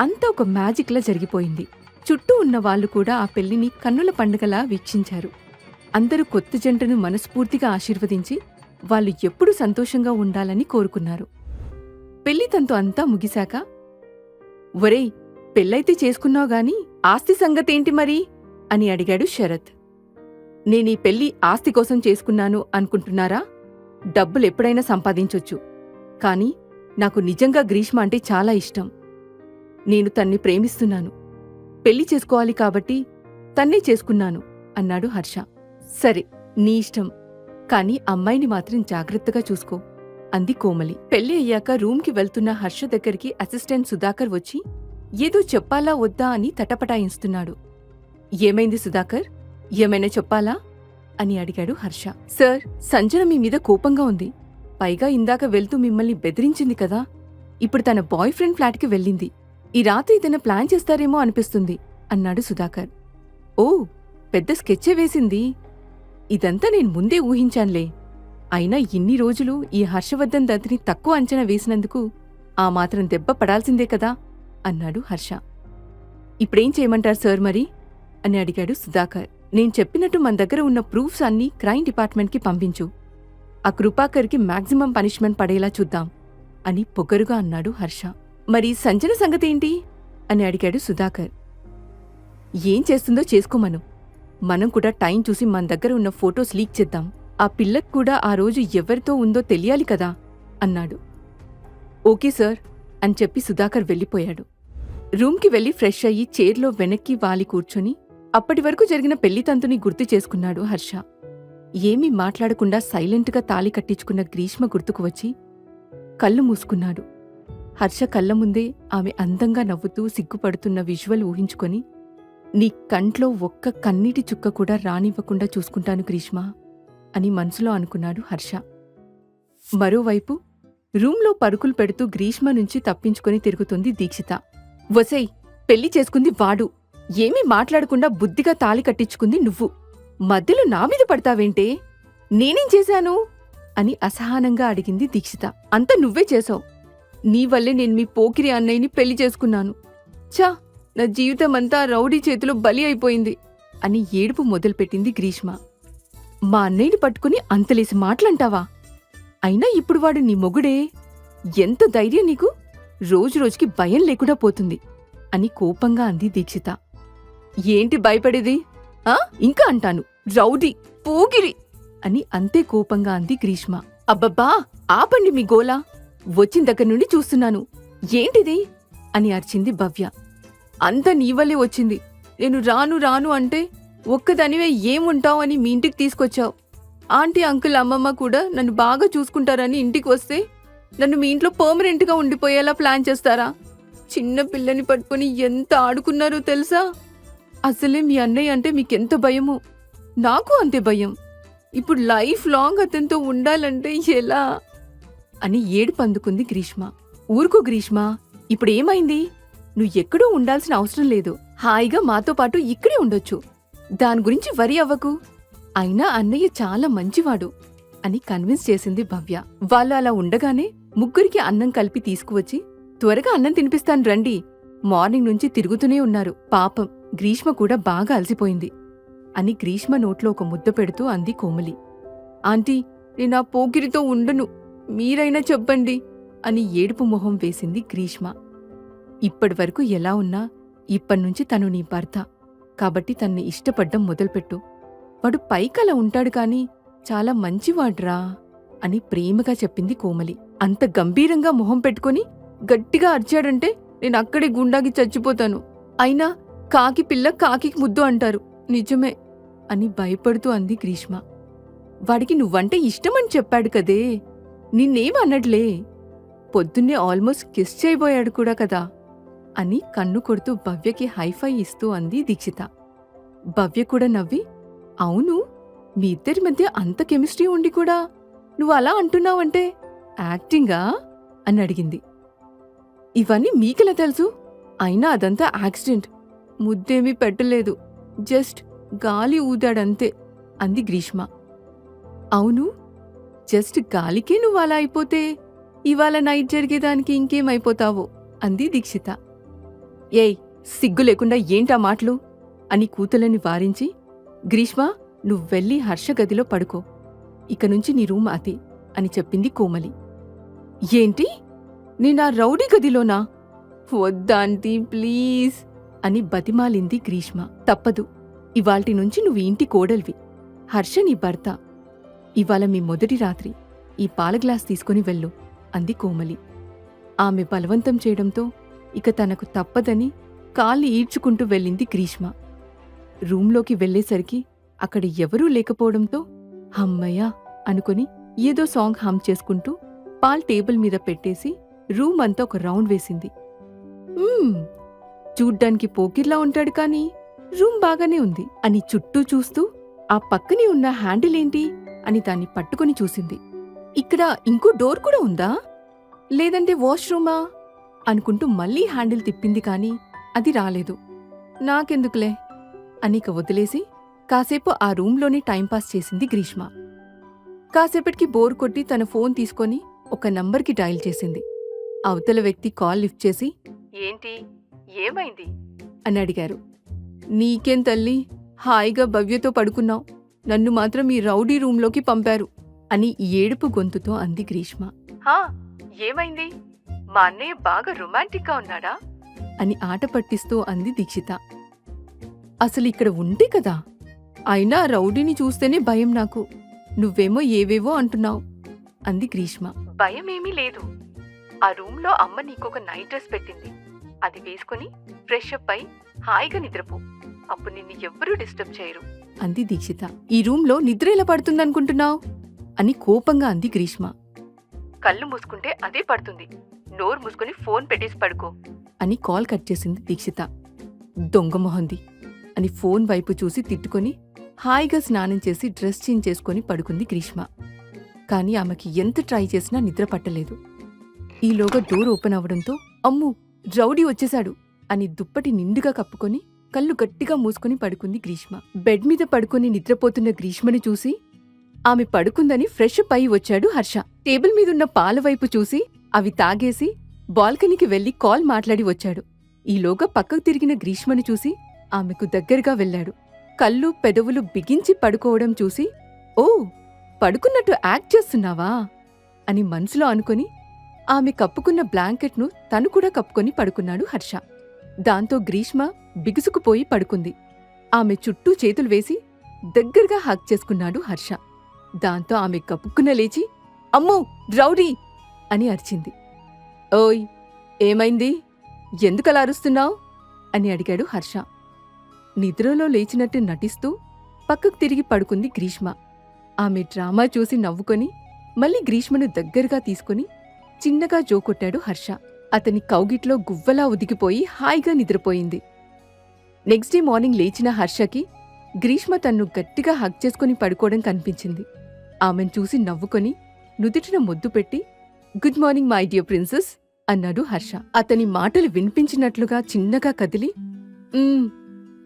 అంతా ఒక మ్యాజిక్లా జరిగిపోయింది. చుట్టూ ఉన్న వాళ్ళు కూడా ఆ పెళ్లిని కన్నుల పండుగలా వీక్షించారు. అందరూ కొత్త జంటను మనస్ఫూర్తిగా ఆశీర్వదించి వాళ్ళు ఎప్పుడూ సంతోషంగా ఉండాలని కోరుకున్నారు. పెళ్లి తంతు అంతా ముగిశాక, ఒరేయ్ పెళ్ళైతే చేసుకున్నావు గాని ఆస్తి సంగతేంటి మరి అని అడిగాడు శరత్. నేనీ పెళ్లి ఆస్తి కోసం చేసుకున్నాను అనుకుంటున్నారా? డబ్బులెప్పుడైనా సంపాదించొచ్చు, కాని నాకు నిజంగా గ్రీష్మ అంటే చాలా ఇష్టం. నేను తన్ని ప్రేమిస్తున్నాను, పెళ్లి చేసుకోవాలి కాబట్టి తన్నే చేసుకున్నాను అన్నాడు హర్ష. సరే నీ ఇష్టం, కాని అమ్మాయిని మాత్రం జాగ్రత్తగా చూసుకో అంది కోమలి. పెళ్లి అయ్యాక రూమ్కి వెళ్తున్న హర్ష దగ్గరికి అసిస్టెంట్ సుధాకర్ వచ్చి ఏదో చెప్పాలా వద్దా అని తటపటాయిస్తున్నాడు. ఏమైంది సుధాకర్, ఏమైనా చెప్పాలా అని అడిగాడు హర్ష. సార్, సంజన మీ మీద కోపంగా ఉంది, పైగా ఇందాక వెళ్తూ మిమ్మల్ని బెదిరించింది కదా, ఇప్పుడు తన బాయ్ ఫ్రెండ్ ఫ్లాట్కి వెళ్ళింది, ఈ రాత్రి ఏదైనా ప్లాన్ చేస్తారేమో అనిపిస్తుంది అన్నాడు సుధాకర్. ఓ, పెద్ద స్కెచ్చే వేసింది, ఇదంతా నేను ముందే ఊహించాన్లే. అయినా ఇన్ని రోజులు ఈ హర్షవర్ధన్ దంతిని తక్కువ అంచనా వేసినందుకు ఆ మాత్రం దెబ్బ పడాల్సిందే కదా అన్నాడు హర్ష. ఇప్పుడేం చేయమంటారు సార్ మరి అని అడిగాడు సుధాకర్. నేను చెప్పినట్టు మన దగ్గర ఉన్న ప్రూఫ్స్ అన్నీ క్రైమ్ డిపార్ట్మెంట్కి పంపించు. ఆ కృపాకర్కి మాక్సిమం పనిష్మెంట్ పడేలా చూద్దాం అని పొగరుగా అన్నాడు హర్ష. మరి సంజన సంగతేంటి అని అడిగాడు సుధాకర్. ఏం చేస్తుందో చేసుకోమను. మనం కూడా టైం చూసి మన దగ్గర ఉన్న ఫోటోస్ లీక్ చేద్దాం. ఆ పిల్లకి కూడా ఆ రోజు ఎవరితో ఉందో తెలియాలి కదా అన్నాడు. ఓకే సార్ అని చెప్పి సుధాకర్ వెళ్ళిపోయాడు. రూమ్కి వెళ్లి ఫ్రెష్ అయ్యి చైర్లో వెనక్కి వాలి కూర్చొని అప్పటి వరకు జరిగిన పెళ్లితంతుని గుర్తు చేసుకున్నాడు హర్ష. ఏమీ మాట్లాడకుండా సైలెంట్గా తాళి కట్టించుకున్న గ్రీష్మ గుర్తుకు వచ్చి కళ్ళు మూసుకున్నాడు. హర్ష కళ్ళ ముందే ఆమె అందంగా నవ్వుతూ సిగ్గుపడుతున్న విజువల్ ఊహించుకొని, నీ కంట్లో ఒక్క కన్నీటి చుక్క కూడా రానివ్వకుండా చూసుకుంటాను గ్రీష్మ అని మనసులో అనుకున్నాడు హర్ష. మరోవైపు రూంలో పరుకులు పెడుతూ గ్రీష్మ నుంచి తప్పించుకొని తిరుగుతుంది దీక్షిత. వసై, పెళ్లి చేసుకుంది వాడు, ఏమీ మాట్లాడకుండా బుద్ధిగా తాళి కట్టించుకుంది నువ్వు. మధ్యలో నా మీద పడతావేంటే? నేనేం చేశాను అని అసహనంగా అడిగింది దీక్షిత. అంతా నువ్వే చేశావు. నీ వల్లే నేను మీ పోకిరి అన్నయ్యని పెళ్లి చేసుకున్నాను. ఛా, నా జీవితమంతా రౌడీ చేతిలో బలి అయిపోయింది అని ఏడుపు మొదలుపెట్టింది గ్రీష్మ. మా అన్నయ్యని పట్టుకుని అంతలేసి మాటలంటావా? అయినా ఇప్పుడు వాడు నీ మొగుడే. ఎంత ధైర్యం నీకు? రోజురోజుకి భయం లేకుండా పోతుంది అని కోపంగా అంది దీక్షిత. ఏంటి భయపడేది? ఇంకా అంటాను, రౌడీ, పోకిరి అని అంతే కోపంగా అంది గ్రీష్మ. అబ్బబ్బా, ఆపండి మీ గోలా. వచ్చిన దగ్గర నుండి చూస్తున్నాను. ఏంటిది అని అరిచింది భవ్య. అంతా నీవల్లే వచ్చింది. నేను రాను రాను అంటే ఒక్కదానివే ఏముంటావు అని మీ ఇంటికి తీసుకొచ్చావు. ఆంటీ, అంకుల్, అమ్మమ్మ కూడా నన్ను బాగా చూసుకుంటారని ఇంటికి వస్తే నన్ను మీ ఇంట్లో పర్మనెంట్గా ఉండిపోయేలా ప్లాన్ చేస్తారా? చిన్న పిల్లని పట్టుకుని ఎంత ఆడుకున్నారో తెలుసా? అసలే మీ అన్నయ్య అంటే మీకెంత భయమో, నాకు అంతే భయం. ఇప్పుడు లైఫ్ లాంగ్ అతనితో ఉండాలంటే ఎలా అని ఏడుపు అందుకుంది గ్రీష్మ. ఊరుకో గ్రీష్మ, ఇప్పుడేమైంది? నువ్వు ఎక్కడో ఉండాల్సిన అవసరం లేదు. హాయిగా మాతో పాటు ఇక్కడే ఉండొచ్చు. దాని గురించి వరి అవ్వకు. అయినా అన్నయ్య చాలా మంచివాడు అని కన్విన్స్ చేసింది భవ్య. వాళ్ళు అలా ఉండగానే ముగ్గురికి అన్నం కలిపి తీసుకువచ్చి, త్వరగా అన్నం తినిపిస్తాను రండి, మార్నింగ్ నుంచి తిరుగుతూనే ఉన్నారు. పాపం గ్రీష్మ కూడా బాగా అలసిపోయింది అని గ్రీష్మ నోట్లో ఒక ముద్ద పెడుతూ అంది కోమలి. ఆంటీ, నేను ఆ పోకిరితో ఉండను, మీరైనా చెప్పండి అని ఏడుపు మొహం వేసింది గ్రీష్మ. ఇప్పటివరకు ఎలా ఉన్నా ఇప్పటినుంచి తను నీ భర్త కాబట్టి తన్ని ఇష్టపడ్డం మొదలుపెట్టు. వాడు పైకలా ఉంటాడు కాని చాలా మంచివాడ్రా అని ప్రేమగా చెప్పింది కోమలి. అంత గంభీరంగా మొహం పెట్టుకుని గట్టిగా అరిచాడంటే నేను అక్కడే గుండాకి చచ్చిపోతాను. అయినా కాకి పిల్ల కాకికి ముద్దు అంటారు, నిజమే అని భయపడుతూ అంది గ్రీష్మ. వాడికి నువ్వంటే ఇష్టమని చెప్పాడు కదే, నిన్నేం అన్నట్లే. పొద్దున్నే ఆల్మోస్ట్ కిస్ చేయబోయాడు కూడా కదా అని కన్ను కొడుతూ భవ్యకి హైఫై ఇస్తూ అంది దీక్షిత. భవ్య కూడా నవ్వి, అవును, మీ ఇద్దరి మధ్య అంత కెమిస్ట్రీ ఉండి కూడా నువ్వు అలా అంటున్నావంటే యాక్టింగా అని అడిగింది. ఇవన్నీ మీకెలా తెలుసు? అయినా అదంతా యాక్సిడెంట్, ముద్దేమీ పెట్టలేదు, జస్ట్ గాలి ఊదాడంతే అంది గ్రీష్మ. అవును, జస్ట్ గాలికే నువ్వు అలా అయిపోతే ఇవాళ నైట్ జరిగేదానికి ఇంకేమైపోతావో అంది దీక్షిత. ఏయ్, సిగ్గు లేకుండా ఏంటా మాటలు అని కూతులని వారించి, గ్రీష్మ, నువ్వెళ్ళి హర్ష గదిలో పడుకో, ఇక నుంచి నీ రూమ్ అదే అని చెప్పింది కోమలి. ఏంటి, నేనా రౌడీ గదిలోనా? వద్దాంటీ ప్లీజ్ అని బతిమాలింది గ్రీష్మ. తప్పదు, ఇవాల్టి నుంచి నువ్వు ఇంటి కోడల్వి, హర్ష నీ భర్త. ఇవాళ మీ మొదటి రాత్రి, ఈ పాల గ్లాస్ తీసుకుని వెళ్ళు అంది కోమలి. ఆమె బలవంతం చేయడంతో ఇక తనకు తప్పదని కాళ్ళు ఈడ్చుకుంటూ వెళ్ళింది గ్రీష్మ. రూంలోకి వెళ్లేసరికి అక్కడ ఎవరూ లేకపోవడంతో హమ్మయ్యా అనుకుని ఏదో సాంగ్ హమ్ చేసుకుంటూ పాల్ టేబుల్ మీద పెట్టేసి రూమ్ అంతా ఒక రౌండ్ వేసింది. చూడ్డానికి పోకిర్లా ఉంటాడు కానీ రూమ్ బాగానే ఉంది అని చుట్టూ చూస్తూ ఆ పక్కనే ఉన్న హ్యాండిల్ ఏంటి అని దాన్ని పట్టుకుని చూసింది. ఇక్కడ ఇంకో డోర్ కూడా ఉందా, లేదంటే వాష్రూమా అనుకుంటూ మళ్లీ హ్యాండిల్ తిప్పింది కాని అది రాలేదు. నాకెందుకులే అని ఇక వదిలేసి కాసేపు ఆ రూంలోనే టైంపాస్ చేసింది గ్రీష్మ. కాసేపటికి బోర్ కొట్టి తన ఫోన్ తీసుకొని ఒక నంబర్కి డయల్ చేసింది. అవతల వ్యక్తి కాల్ లిఫ్ట్ చేసి, ఏంటి, ఏమైంది, అని అడిగారు. నీకేం తల్లి, హాయిగా భవ్యతో పడుకున్నావు, నన్ను మాత్రం ఈ రౌడీ రూంలోకి పంపారు అని ఏడుపు గొంతుతో అంది గ్రీష్మ. ఏమైంది, మా అన్నయ్య బాగా రొమాంటిక్గా ఉన్నాడా అని ఆట పట్టిస్తూ అంది దీక్షిత. అసలు ఇక్కడ ఉంటే కదా, అయినా రౌడీని చూస్తేనే భయం నాకు, నువ్వేమో ఏవేవో అంటున్నావు అంది గ్రీష్మ. భయమేమీ లేదు, ఆ రూంలో అమ్మ నీకొక నైట్ డ్రెస్ పెట్టింది, అది వేసుకుని ఫ్రెష్ అప్ అయి హాయిగా నిద్రపో, అప్పుడు నిన్ను ఎవ్వరూ డిస్టర్బ్ చేయరు అంది దీక్షిత. ఈ రూంలో నిద్ర ఎలా పడుతుందనుకుంటున్నావు అని కోపంగా అంది గ్రీష్మ. కళ్ళు మూసుకుంటే అదే పడుతుంది, నోరు మూసుకుని ఫోన్ పెట్టేసి పడుకో అని కాల్ కట్ చేసింది దీక్షిత. దొంగమొహంది అని ఫోన్ వైపు చూసి తిట్టుకొని హాయిగా స్నానం చేసి డ్రెస్ చేంజ్ చేసుకుని పడుకుంది గ్రీష్మ. కాని ఆమెకి ఎంత ట్రై చేసినా నిద్ర పట్టలేదు. ఈలోగా డోర్ ఓపెన్ అవడంతో అమ్ము, రౌడీ వచ్చేశాడు అని దుప్పటి నిండుగా కప్పుకొని కళ్ళు గట్టిగా మూసుకుని పడుకుంది గ్రీష్మ. బెడ్ మీద పడుకుని నిద్రపోతున్న గ్రీష్మని చూసి ఆమె పడుకుందని ఫ్రెష్ అప్ అయి వచ్చాడు హర్ష. టేబుల్ మీదున్న పాల వైపు చూసి అవి తాగేసి బాల్కనీకి వెళ్లి కాల్ మాట్లాడి వచ్చాడు. ఈలోగా పక్కకు తిరిగిన గ్రీష్మని చూసి ఆమెకు దగ్గరగా వెళ్లాడు. కళ్ళు పెదవులు బిగించి పడుకోవడం చూసి, ఓ, పడుకున్నట్టు యాక్ట్ చేస్తున్నావా అని మనసులో అనుకుని ఆమె కప్పుకున్న బ్లాంకెట్ను తను కూడా కప్పుకొని పడుకున్నాడు హర్ష. దాంతో గ్రీష్మ బిగుసుకుపోయి పడుకుంది. ఆమె చుట్టూ చేతులు వేసి దగ్గరగా హగ్ చేసుకున్నాడు హర్ష. దాంతో ఆమె కప్పుకున్న లేచి, అమ్మో, రౌడీ అని అరిచింది. ఓయ్, ఏమైంది, ఎందుకలా అరుస్తున్నావు అని అడిగాడు హర్ష. నిద్రలో లేచినట్టు నటిస్తూ పక్కకు తిరిగి పడుకుంది గ్రీష్మ. ఆమె డ్రామా చూసి నవ్వుకొని మళ్ళీ గ్రీష్మను దగ్గరగా తీసుకుని చిన్నగా జోకొట్టాడు హర్ష. అతని కౌగిట్లో గువ్వలా ఉదికిపోయి హాయిగా నిద్రపోయింది. నెక్స్ట్ డే మార్నింగ్ లేచిన హర్షకి గ్రీష్మ తన్ను గట్టిగా హగ్ చేసుకుని పడుకోవడం కనిపించింది. ఆమెను చూసి నవ్వుకొని నుదుటిన ముద్దు పెట్టి, good morning my dear princess అన్నాడు హర్ష. అతని మాటలు వినిపించినట్లుగా చిన్నగా కదిలి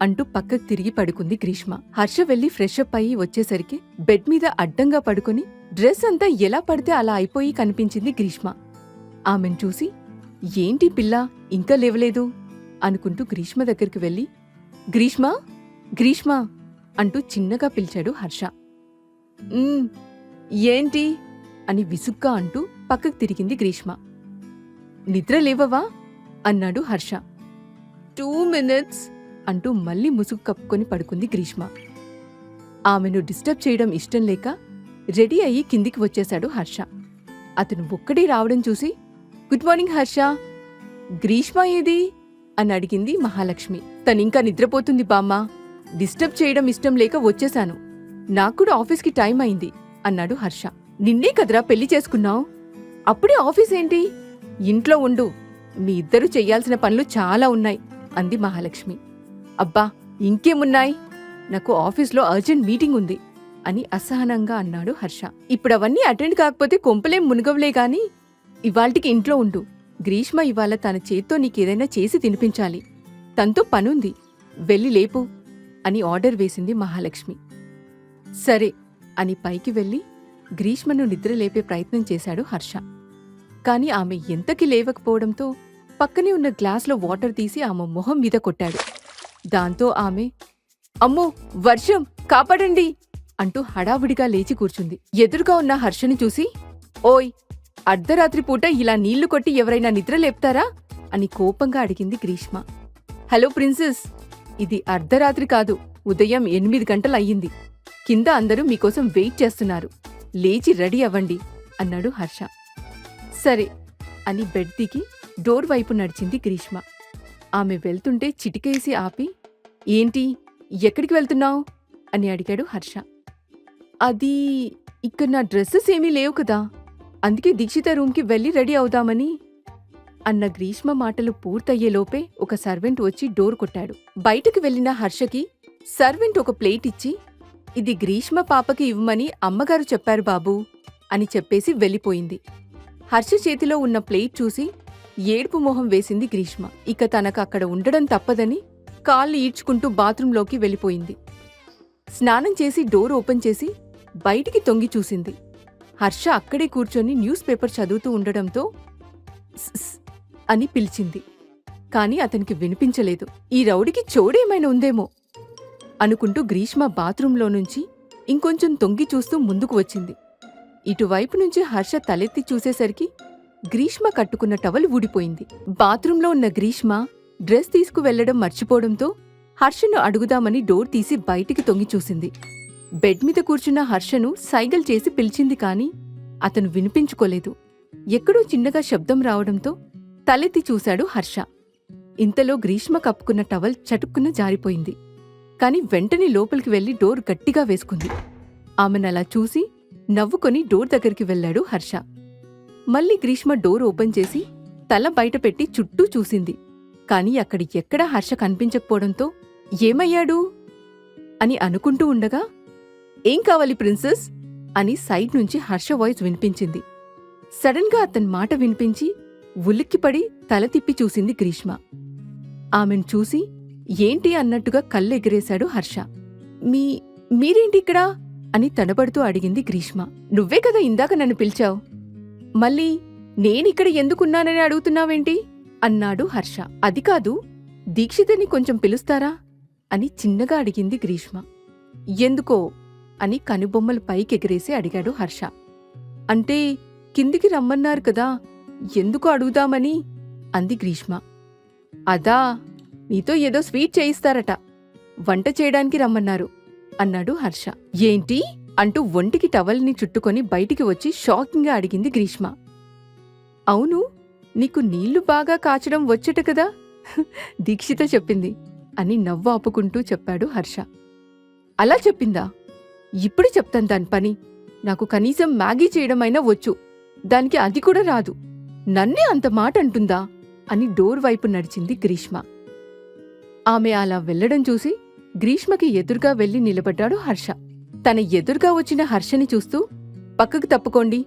అంటూ పక్కకు తిరిగి పడుకుంది గ్రీష్మ. హర్ష వెళ్లి ఫ్రెష్ అప్ అయ్యి వచ్చేసరికి బెడ్ మీద అడ్డంగా పడుకుని డ్రెస్ అంతా ఎలా పడితే అలా అయిపోయి కనిపించింది గ్రీష్మ. ఆమెను చూసి, ఏంటి పిల్ల ఇంకా లేవలేదు అనుకుంటూ గ్రీష్మ దగ్గరికి వెళ్లి, గ్రీష్మా, గ్రీష్మా అంటూ చిన్నగా పిలిచాడు హర్ష. ఏంటి అని విసుగ్గా అంటూ పక్కకు తిరిగింది గ్రీష్మ. నిద్ర లేవవా అన్నాడు హర్ష. 2 minutes అంటూ మళ్లీ ముసుగు కప్పుకొని పడుకుంది గ్రీష్మ. ఆమెను డిస్టర్బ్ చేయడం ఇష్టం లేక రెడీ అయ్యి కిందికి వచ్చేశాడు హర్ష. అతను ఒక్కడే రావడం చూసి, గుడ్ మార్నింగ్ హర్ష, గ్రీష్మ ఏది అని అడిగింది మహాలక్ష్మి. తనింకా నిద్రపోతుంది బామ్మా, డిస్టర్బ్ చేయడం ఇష్టం లేక వచ్చేశాను, నాక్కూడా ఆఫీస్కి టైం అయింది అన్నాడు హర్ష. నిన్నే కదరా పెళ్లి చేసుకున్నావు, అప్పుడే ఆఫీస్ ఏంటి, ఇంట్లో ఉండు, మీ ఇద్దరూ చెయ్యాల్సిన పనులు చాలా ఉన్నాయి అంది మహాలక్ష్మి. అబ్బా, ఇంకేమున్నాయి, నాకు ఆఫీస్లో అర్జెంట్ మీటింగ్ ఉంది అని అసహనంగా అన్నాడు హర్ష. ఇప్పుడవన్నీ అటెండ్ కాకపోతే కొంపలేం మునగవులే గాని ఇవాల్టికి ఇంట్లో ఉండు, గ్రీష్మ ఇవాళ తన చేత్తో నీకేదైనా చేసి తినిపించాలి, తనతో పనుంది, వెళ్ళి లేపు అని ఆర్డర్ వేసింది మహాలక్ష్మి. సరే అని పైకి వెళ్లి గ్రీష్మను నిద్రలేపే ప్రయత్నం చేశాడు హర్ష. కాని ఆమె ఎంతకి లేవకపోవడంతో పక్కనే ఉన్న గ్లాస్లో వాటర్ తీసి ఆమె మొహం మీద కొట్టాడు. దాంతో ఆమె, అమ్మో, వర్షం, కాపాడండి అంటూ హడావుడిగా లేచి కూర్చుంది. ఎదురుగా ఉన్న హర్షను చూసి, ఓయ్, అర్ధరాత్రి పూట ఇలా నీళ్లు కొట్టి ఎవరైనా నిద్రలేపుతారా అని కోపంగా అడిగింది గ్రీష్మ. హలో ప్రిన్సెస్, ఇది అర్ధరాత్రి కాదు, ఉదయం 8 గంటలయ్యింది, కింద అందరూ మీకోసం వెయిట్ చేస్తున్నారు, లేచి రెడీ అవ్వండి అన్నాడు హర్ష. సరే అని బెడ్ దిగి డోర్ వైపు నడిచింది గ్రీష్మ. ఆమె వెళ్తుంటే చిటికేసి ఆపి, ఏంటి, ఎక్కడికి వెళ్తున్నావు అని అడిగాడు హర్ష. అది, ఇక్కడ నా డ్రెస్సెస్ ఏమీ లేవు కదా, అందుకే దీక్షిత రూమ్కి వెళ్ళి రెడీ అవుదామని అన్న గ్రీష్మ మాటలు పూర్తయ్యేలోపే ఒక సర్వెంట్ వచ్చి డోర్ కొట్టాడు. బయటకు వెళ్లిన హర్షకి సర్వెంట్ ఒక ప్లేట్ ఇచ్చి, ఇది గ్రీష్మ పాపకి ఇవ్వమని అమ్మగారు చెప్పారు బాబూ అని చెప్పేసి వెళ్ళిపోయింది. హర్ష చేతిలో ఉన్న ప్లేట్ చూసి ఏడుపు మొహం వేసింది గ్రీష్మ. ఇక తనకు అక్కడ ఉండడం తప్పదని కాళ్ళు ఈడ్చుకుంటూ బాత్రూంలోకి వెళ్ళిపోయింది. స్నానం చేసి డోర్ ఓపెన్ చేసి బయటికి తొంగి చూసింది. హర్ష అక్కడే కూర్చొని న్యూస్ పేపర్ చదువుతూ ఉండడంతో అని పిలిచింది. కాని అతనికి వినిపించలేదు. ఈ రౌడీకి చోడేమైనా ఉందేమో అనుకుంటూ గ్రీష్మ బాత్రూంలో నుంచి ఇంకొంచెం తొంగి చూస్తూ ముందుకు వచ్చింది. ఇటువైపు నుంచి హర్ష తలెత్తి చూసేసరికి గ్రీష్మ కట్టుకున్న టవల్ ఊడిపోయింది. బాత్రూంలో ఉన్న గ్రీష్మ డ్రెస్ తీసుకువెళ్లడం మర్చిపోవడంతో హర్షను అడుగుదామని డోర్ తీసి బయటికి తొంగి చూసింది. బెడ్ మీద కూర్చున్న హర్షను సైగల్ చేసి పిలిచింది కాని అతను వినిపించుకోలేదు. ఎక్కడో చిన్నగా శబ్దం రావడంతో తలెత్తి చూశాడు హర్ష. ఇంతలో గ్రీష్మ కప్పుకున్న టవల్ చటుక్కున జారిపోయింది. కాని వెంటనే లోపలికి వెళ్లి డోర్ గట్టిగా వేసుకుంది. ఆమెనలా చూసి నవ్వుకొని డోర్ దగ్గరికి వెళ్లాడు హర్ష. మళ్ళీ గ్రీష్మ డోర్ ఓపెన్ చేసి తల బయటపెట్టి చుట్టూ చూసింది. కాని అక్కడి ఎక్కడా హర్ష కనిపించకపోవడంతో ఏమయ్యాడు అని అనుకుంటూ ఉండగా, ఏం కావాలి ప్రిన్సెస్ అని సైడ్ నుంచి హర్ష వాయిస్ వినిపించింది. సడన్గా అతని మాట వినిపించి ఉలిక్కిపడి తల తిప్పి చూసింది గ్రీష్మ. ఆమెను చూసి ఏంటి అన్నట్టుగా కళ్ళెగిరేశాడు హర్ష. మీరేంటి ఇక్కడా అని తడబడుతూ అడిగింది గ్రీష్మ. నువ్వే కదా ఇందాక నన్ను పిలిచావు, మళ్ళీ నేనిక్కడ ఎందుకున్నానని అడుగుతున్నావేంటి అన్నాడు హర్ష. అది కాదు, దీక్షితని కొంచెం పిలుస్తారా అని చిన్నగా అడిగింది గ్రీష్మ. ఎందుకో అని కనుబొమ్మలు పైకెగిరేసి అడిగాడు హర్ష. అంటే కిందికి రమ్మన్నారు కదా, ఎందుకు అడుగుదామని అంది గ్రీష్మ. అదా, నీతో ఏదో స్వీట్ చేయిస్తారట, వంట చేయడానికి రమ్మన్నారు అన్నాడు హర్ష. ఏంటి అంటూ ఒంటికి టవల్ని చుట్టుకొని బయటికి వచ్చి షాకింగ్గా అడిగింది గ్రీష్మ. అవును, నీకు నీళ్లు బాగా కాచడం వచ్చట కదా, దీక్షిత చెప్పింది అని నవ్వు ఆపుకుంటూ చెప్పాడు హర్ష. అలా చెప్పిందా? ఇప్పుడు చెప్తాను దాని పని. నాకు కనీసం మ్యాగీ చేయడమైనా వచ్చు, దానికి అది కూడా రాదు, నన్నే అంత మాట అంటుందా అని డోర్ వైపు నడిచింది గ్రీష్మ. ఆమె అలా వెళ్లడం చూసి గ్రీష్మకి ఎదురుగా వెళ్లి నిలబడ్డాడు హర్ష. తన ఎదురుగా వచ్చిన హర్షని చూస్తూ పక్కకు తప్పుకోండి,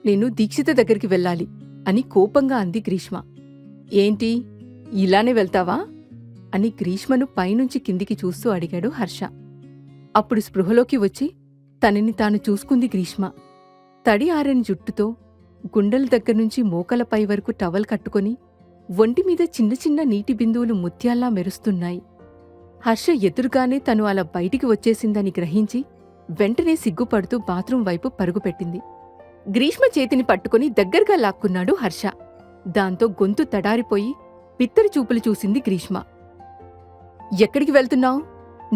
నేను దీక్షిత దగ్గరికి వెళ్ళాలి అని కోపంగా అంది గ్రీష్మ. ఏంటి ఇలానే వెళ్తావా అని గ్రీష్మను పైనుంచి కిందికి చూస్తూ అడిగాడు హర్ష. అప్పుడు స్పృహలోకి వచ్చి తనని తాను చూసుకుంది గ్రీష్మ. తడి ఆరని జుట్టుతో గుండెల దగ్గర్నుంచి మోకలపై వరకు టవల్ కట్టుకొని ఒంటిమీద చిన్న చిన్న నీటి బిందువులు ముత్యాల్లా మెరుస్తున్నాయి. హర్ష ఎదురుగానే తను అలా బయటికి వచ్చేసిందని గ్రహించి వెంటనే సిగ్గుపడుతూ బాత్రూం వైపు పరుగుపెట్టింది. గ్రీష్మ చేతిని పట్టుకుని దగ్గరగా లాక్కున్నాడు హర్ష. దాంతో గొంతు తడారిపోయి బిత్తరి చూపులు చూసింది గ్రీష్మ. ఎక్కడికి వెళ్తున్నావు?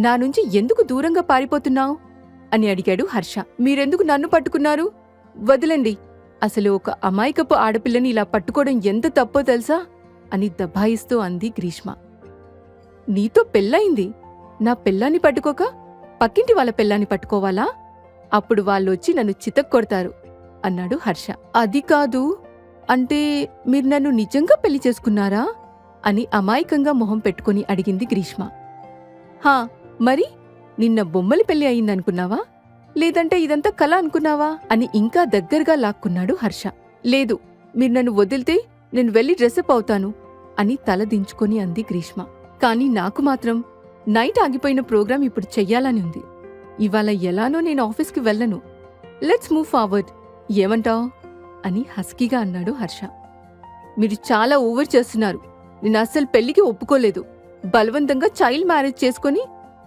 నా నుంచి ఎందుకు దూరంగా పారిపోతున్నావు అని అడిగాడు హర్ష. మీరెందుకు నన్ను పట్టుకున్నారు? వదిలండి, అసలు ఒక అమాయకపు ఆడపిల్లని ఇలా పట్టుకోవడం ఎంత తప్పో తెలుసా అని దబాయిస్తూ అంది గ్రీష్మ. నీతో పెళ్ళయింది, నా పెళ్ళాన్ని పట్టుకోక పక్కింటి వాళ్ళ పెళ్ళాన్ని పట్టుకోవాలా? అప్పుడు వాళ్ళొచ్చి నన్ను చితక్కొడతారు అన్నాడు హర్ష. అది కాదు, అంటే మీరు నన్ను నిజంగా పెళ్లి చేసుకున్నారా అని అమాయకంగా మొహం పెట్టుకుని అడిగింది గ్రీష్మ. హా మరి, నిన్న బొమ్మలి పెళ్లి అయిందనుకున్నావా, లేదంటే ఇదంతా కల అనుకున్నావా అని ఇంకా దగ్గరగా లాక్కున్నాడు హర్ష. లేదు, మీరు నన్ను వదిలితే నేను వెళ్లి డ్రెస్అప్ అవుతాను అని తల దించుకొని అంది గ్రీష్మ. కాని నాకు మాత్రం నైట్ ఆగిపోయిన ప్రోగ్రాం ఇప్పుడు చెయ్యాలని ఉంది. ఇవాళ ఎలానో నేను ఆఫీస్కి వెళ్ళను. లెట్స్ మూవ్ ఫార్వర్డ్, ఏమంటావ్ అని హస్కీగా అన్నాడు హర్ష. మీరు చాలా ఓవర్ చేస్తున్నారు, నేను అస్సలు పెళ్లికి ఒప్పుకోలేదు. బలవంతంగా చైల్డ్ మ్యారేజ్ చేసుకొని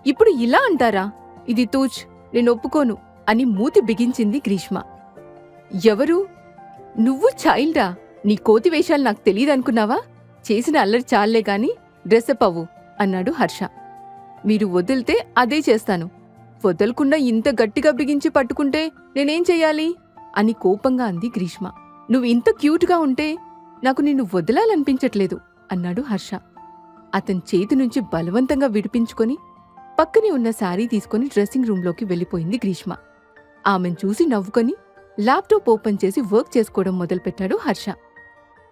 ఇప్పుడు ఇలా అంటారా? ఇది తూచ్, నేను ఒప్పుకోను అని మూతి బిగించింది గ్రీష్మ. ఎవరు నువ్వు? చైల్డా? నీ కోతి వేషాలు నాకు తెలీదనుకున్నావా? చేసిన అల్లరి చాలే గాని డ్రెస్అప్ అవ్వు అన్నాడు హర్ష. మీరు వదిలితే అదే చేస్తాను, వదలకుండా ఇంత గట్టిగా బిగించి పట్టుకుంటే నేనేం చెయ్యాలి అని కోపంగా అంది గ్రీష్మ. నువ్వు ఇంత క్యూట్గా ఉంటే నాకు నిన్ను వదలాలనిపించట్లేదు అన్నాడు హర్ష. అతని చేతి నుంచి బలవంతంగా విడిపించుకొని పక్కనే ఉన్న శారీ తీసుకుని డ్రెస్సింగ్ రూంలోకి వెళ్ళిపోయింది గ్రీష్మ. ఆమెను చూసి నవ్వుకొని ల్యాప్టాప్ ఓపెన్ చేసి వర్క్ చేసుకోవడం మొదలుపెట్టాడు హర్ష.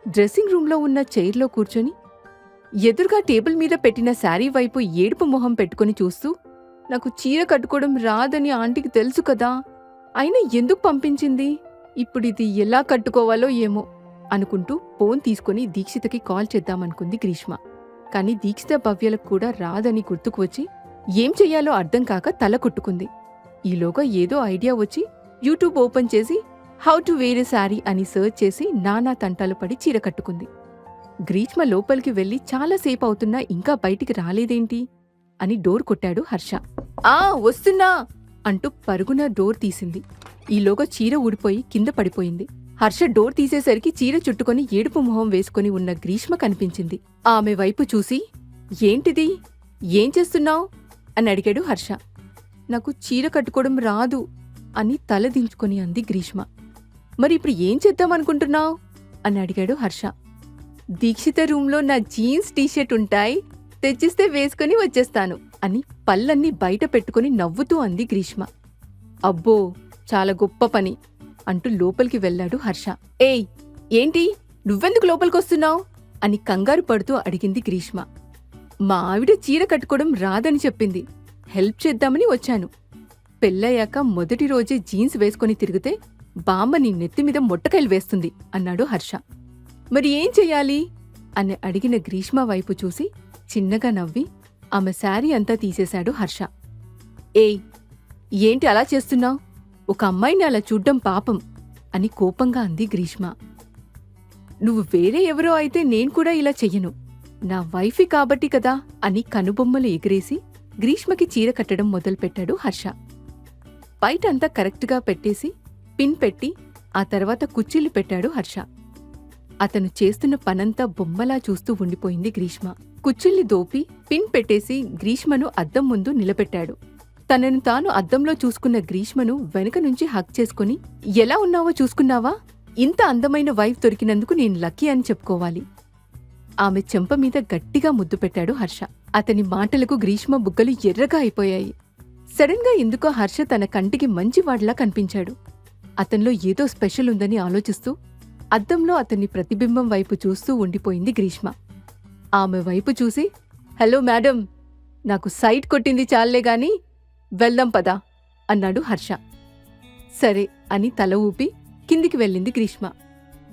డ్రెస్సింగ్ రూంలో ఉన్న చైర్లో కూర్చొని ఎదురుగా టేబుల్ మీద పెట్టిన శారీ వైపు ఏడుపు మొహం పెట్టుకుని చూస్తూ, నాకు చీర కట్టుకోవడం రాదని ఆంటీకి తెలుసు కదా, అయినా ఎందుకు పంపించింది, ఇప్పుడిది ఎలా కట్టుకోవాలో ఏమో అనుకుంటూ ఫోన్ తీసుకుని దీక్షితకి కాల్ చేద్దామనుకుంది గ్రీష్మ. కాని దీక్షిత భవ్యలకు కూడా రాదని గుర్తుకు వచ్చి ఏం చెయ్యాలో అర్థం కాక తల కొట్టుకుంది. ఈలోగా ఏదో ఐడియా వచ్చి యూట్యూబ్ ఓపెన్ చేసి హౌ టు వేర్ ఎ శారీ అని సర్చ్ చేసి నానా తంటాలు పడి చీర కట్టుకుంది. గ్రీష్మ లోపలికి వెళ్లి చాలాసేపు అవుతున్నా ఇంకా బయటికి రాలేదేంటి అని డోర్ కొట్టాడు హర్ష. ఆ వస్తున్నా అంటూ పరుగున డోర్ తీసింది. ఈలోగా చీర ఊడిపోయి కింద పడిపోయింది. హర్ష డోర్ తీసేసరికి చీర చుట్టుకొని ఏడుపు మొహం వేసుకుని ఉన్న గ్రీష్మ కనిపించింది. ఆమె వైపు చూసి, ఏంటిది, ఏం చేస్తున్నావ్ అని అడిగాడు హర్ష. నాకు చీర కట్టుకోవడం రాదు అని తల దించుకొని అంది గ్రీష్మ. మరి ఇప్పుడు ఏం చేద్దామనుకుంటున్నావ్ అని అడిగాడు హర్ష. దీక్షిత రూంలో నా జీన్స్ టీషర్ట్ ఉంటాయి, తెచ్చిస్తే వేసుకుని వచ్చేస్తాను అని పళ్ళన్నీ బయట పెట్టుకుని నవ్వుతూ అంది గ్రీష్మ. అబ్బో, చాలా గొప్ప పని అంటూ లోపలికి వెళ్లాడు హర్ష. ఏయ్, ఏంటి, నువ్వెందుకు లోపలికొస్తున్నావ్ అని కంగారు పడుతూ అడిగింది గ్రీష్మ. మా ఆవిడ చీర కట్టుకోవడం రాదని చెప్పింది, హెల్ప్ చేద్దామని వచ్చాను. పెళ్ళయ్యాక మొదటి రోజే జీన్స్ వేసుకుని తిరిగితే బామ్మ నీ నెత్తిమీద మొట్టకాయలు వేస్తుంది అన్నాడు హర్ష. మరి ఏం చెయ్యాలి అని అడిగిన గ్రీష్మ వైపు చూసి చిన్నగా నవ్వి ఆమె శారీ అంతా తీసేశాడు హర్ష. ఏయ్, ఏంటి అలా చేస్తున్నావ్, ఒక అమ్మాయిని అలా చూడ్డం పాపం అని కోపంగా అంది గ్రీష్మ. నువ్వు వేరే ఎవరో అయితే నేను కూడా ఇలా చెయ్యను, నా వైఫీ కాబట్టి కదా అని కనుబొమ్మలు ఎగిరేసి గ్రీష్మకి చీర కట్టడం మొదలుపెట్టాడు హర్ష. బయటంతా కరెక్ట్గా పెట్టేసి పిన్ పెట్టి ఆ తర్వాత కుచ్చిళ్లు పెట్టాడు హర్ష. అతను చేస్తున్న పనంతా బొమ్మలా చూస్తూ ఉండిపోయింది గ్రీష్మ. కుచ్చిళ్లు దోపి పిన్ పెట్టేసి గ్రీష్మను అద్దం ముందు నిలబెట్టాడు. తనను తాను అద్దంలో చూసుకున్న గ్రీష్మను వెనక నుంచి హగ్ చేసుకుని, ఎలా ఉన్నావో చూసుకున్నావా, ఇంత అందమైన వైఫ్ దొరికినందుకు నేను లక్కీ అని చెప్పుకోవాలి. ఆమె చెంప మీద గట్టిగా ముద్దు పెట్టాడు హర్ష. అతని మాటలకు గ్రీష్మ బుగ్గలు ఎర్రగా అయిపోయాయి. సడన్ గా ఎందుకో హర్ష తన కంటికి మంచివాడిలా కనిపించాడు. అతనిలో ఏదో స్పెషల్ ఉందని ఆలోచిస్తూ అద్దంలో అతన్ని ప్రతిబింబం వైపు చూస్తూ ఉండిపోయింది గ్రీష్మ. ఆమె వైపు చూసి, హలో మేడం, నాకు సైట్ కొట్టింది చాలేగాని వెళ్దాం పదా అన్నాడు హర్ష. సరే అని తల ఊపి కిందికి వెళ్ళింది గ్రీష్మ.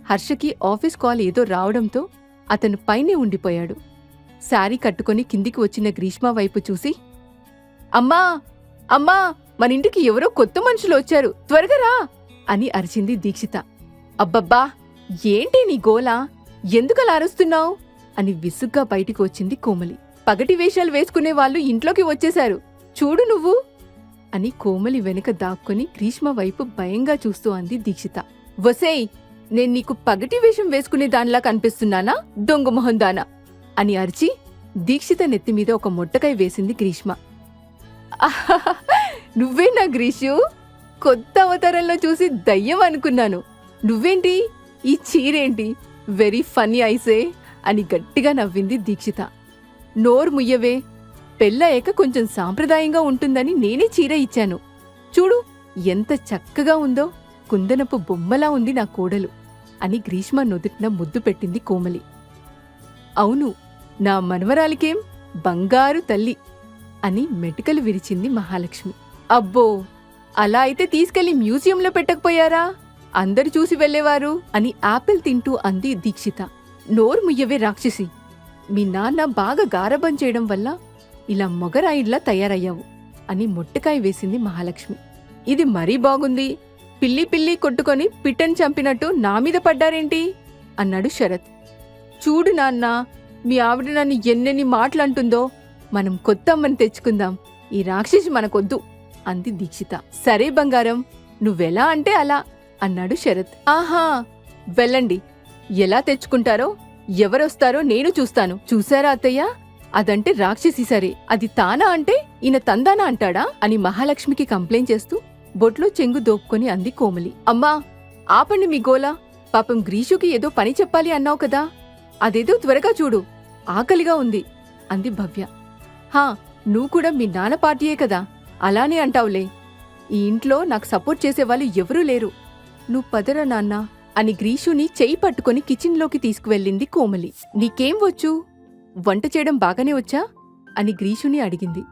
హర్షకి ఆఫీస్ కాల్ ఏదో రావడంతో అతను పైనే ఉండిపోయాడు. శారీ కట్టుకుని కిందికి వచ్చిన గ్రీష్మ వైపు చూసి, అమ్మా అమ్మా, మనింటికి ఎవరో కొత్త మనుషులు వచ్చారు, త్వరగా రా అని అరిచింది దీక్షిత. అబ్బబ్బా, ఏంటి నీ గోలా, ఎందుకలా అరుస్తున్నావు అని విసుగ్గా బయటికి వచ్చింది కోమలి. పగటి వేషాలు వేసుకునే వాళ్ళు ఇంట్లోకి వచ్చేశారు, చూడు నువ్వు అని కోమలి వెనుక దాక్కుని గ్రీష్మ వైపు భయంగా చూస్తూ అంది దీక్షిత. వసేయ్, నేను నీకు పగటి వేషం వేసుకునే దానిలా కనిపిస్తున్నానా, దొంగ మొహందానా అని అరిచి దీక్షిత నెత్తిమీద ఒక మొట్టకాయ వేసింది గ్రీష్మ. నువ్వేనా గ్రీషు, కొత్త అవతారంలో చూసి దయ్యం అనుకున్నాను, నువ్వేంటి, ఈ చీరేంటి, వెరీ ఫన్నీ ఐసే అని గట్టిగా నవ్వింది దీక్షిత. నోరు ముయ్యవే, పెళ్ళయ్యాక కొంచెం సాంప్రదాయంగా ఉంటుందని నేనే చీర ఇచ్చాను, చూడు ఎంత చక్కగా ఉందో, కుందనపు బొమ్మలా ఉంది నా కోడలు అని గ్రీష్మ నుదుటిన ముద్దు పెట్టింది కోమలి. అవును, నా మనవరాలికేం బంగారు తల్లి అని మెటికలు విరిచింది మహాలక్ష్మి. అబ్బో, అలా అయితే తీసుకెళ్లి మ్యూజియంలో పెట్టకపోయారా, అందరు చూసి వెళ్లేవారు అని ఆపిల్ తింటూ అంది దీక్షిత. నోరు ముయ్యవే రాక్షసి, మీ నాన్న బాగా గారబం చేయడం వల్ల ఇలా మొగరాయిడ్లా తయారయ్యావు అని మొట్టకాయ వేసింది మహాలక్ష్మి. ఇది మరీ బాగుంది, పిల్లి పిల్లి కొట్టుకొని పిట్టని చంపినట్టు నా మీద పడ్డారేంటి అన్నాడు శరత్. చూడు నాన్న, మీ ఆవిడ నన్ను ఎన్నెన్ని మాటలంటుందో, మనం కొత్త అమ్మని తెచ్చుకుందాం, ఈ రాక్షసి మనకొద్దు అంది దీక్షిత. సరే బంగారం, నువ్వెలా అంటే అలా అన్నాడు శరత్. ఆహా, వెళ్ళండి, ఎలా తెచ్చుకుంటారో ఎవరొస్తారో నేను చూస్తాను. చూశారా అత్తయ్య, అదంటే రాక్షసి సరే, అది తానా అంటే ఈయన తందానా అంటాడా అని మహాలక్ష్మికి కంప్లైంట్ చేస్తూ బొట్లో చెంగు దోపుకొని అంది కోమలి. అమ్మా, ఆపండి మీ గోలా, పాపం గ్రీషుకి ఏదో పని చెప్పాలి అన్నావు కదా, అదేదో త్వరగా చూడు, ఆకలిగా ఉంది అంది భవ్య. హా, నువ్వు కూడా మీ నాన్న పార్టీయే కదా, అలానే అంటావులే, ఈ ఇంట్లో నాకు సపోర్ట్ చేసేవాళ్ళు ఎవరూ లేరు, నువ్వు పదరా నాన్న అని గ్రీషుని చెయ్యి పట్టుకుని కిచెన్లోకి తీసుకువెళ్ళింది కోమలి. నీకేం వచ్చు, వంట చేయడం బాగానే వచ్చా అని గ్రీషుని అడిగింది.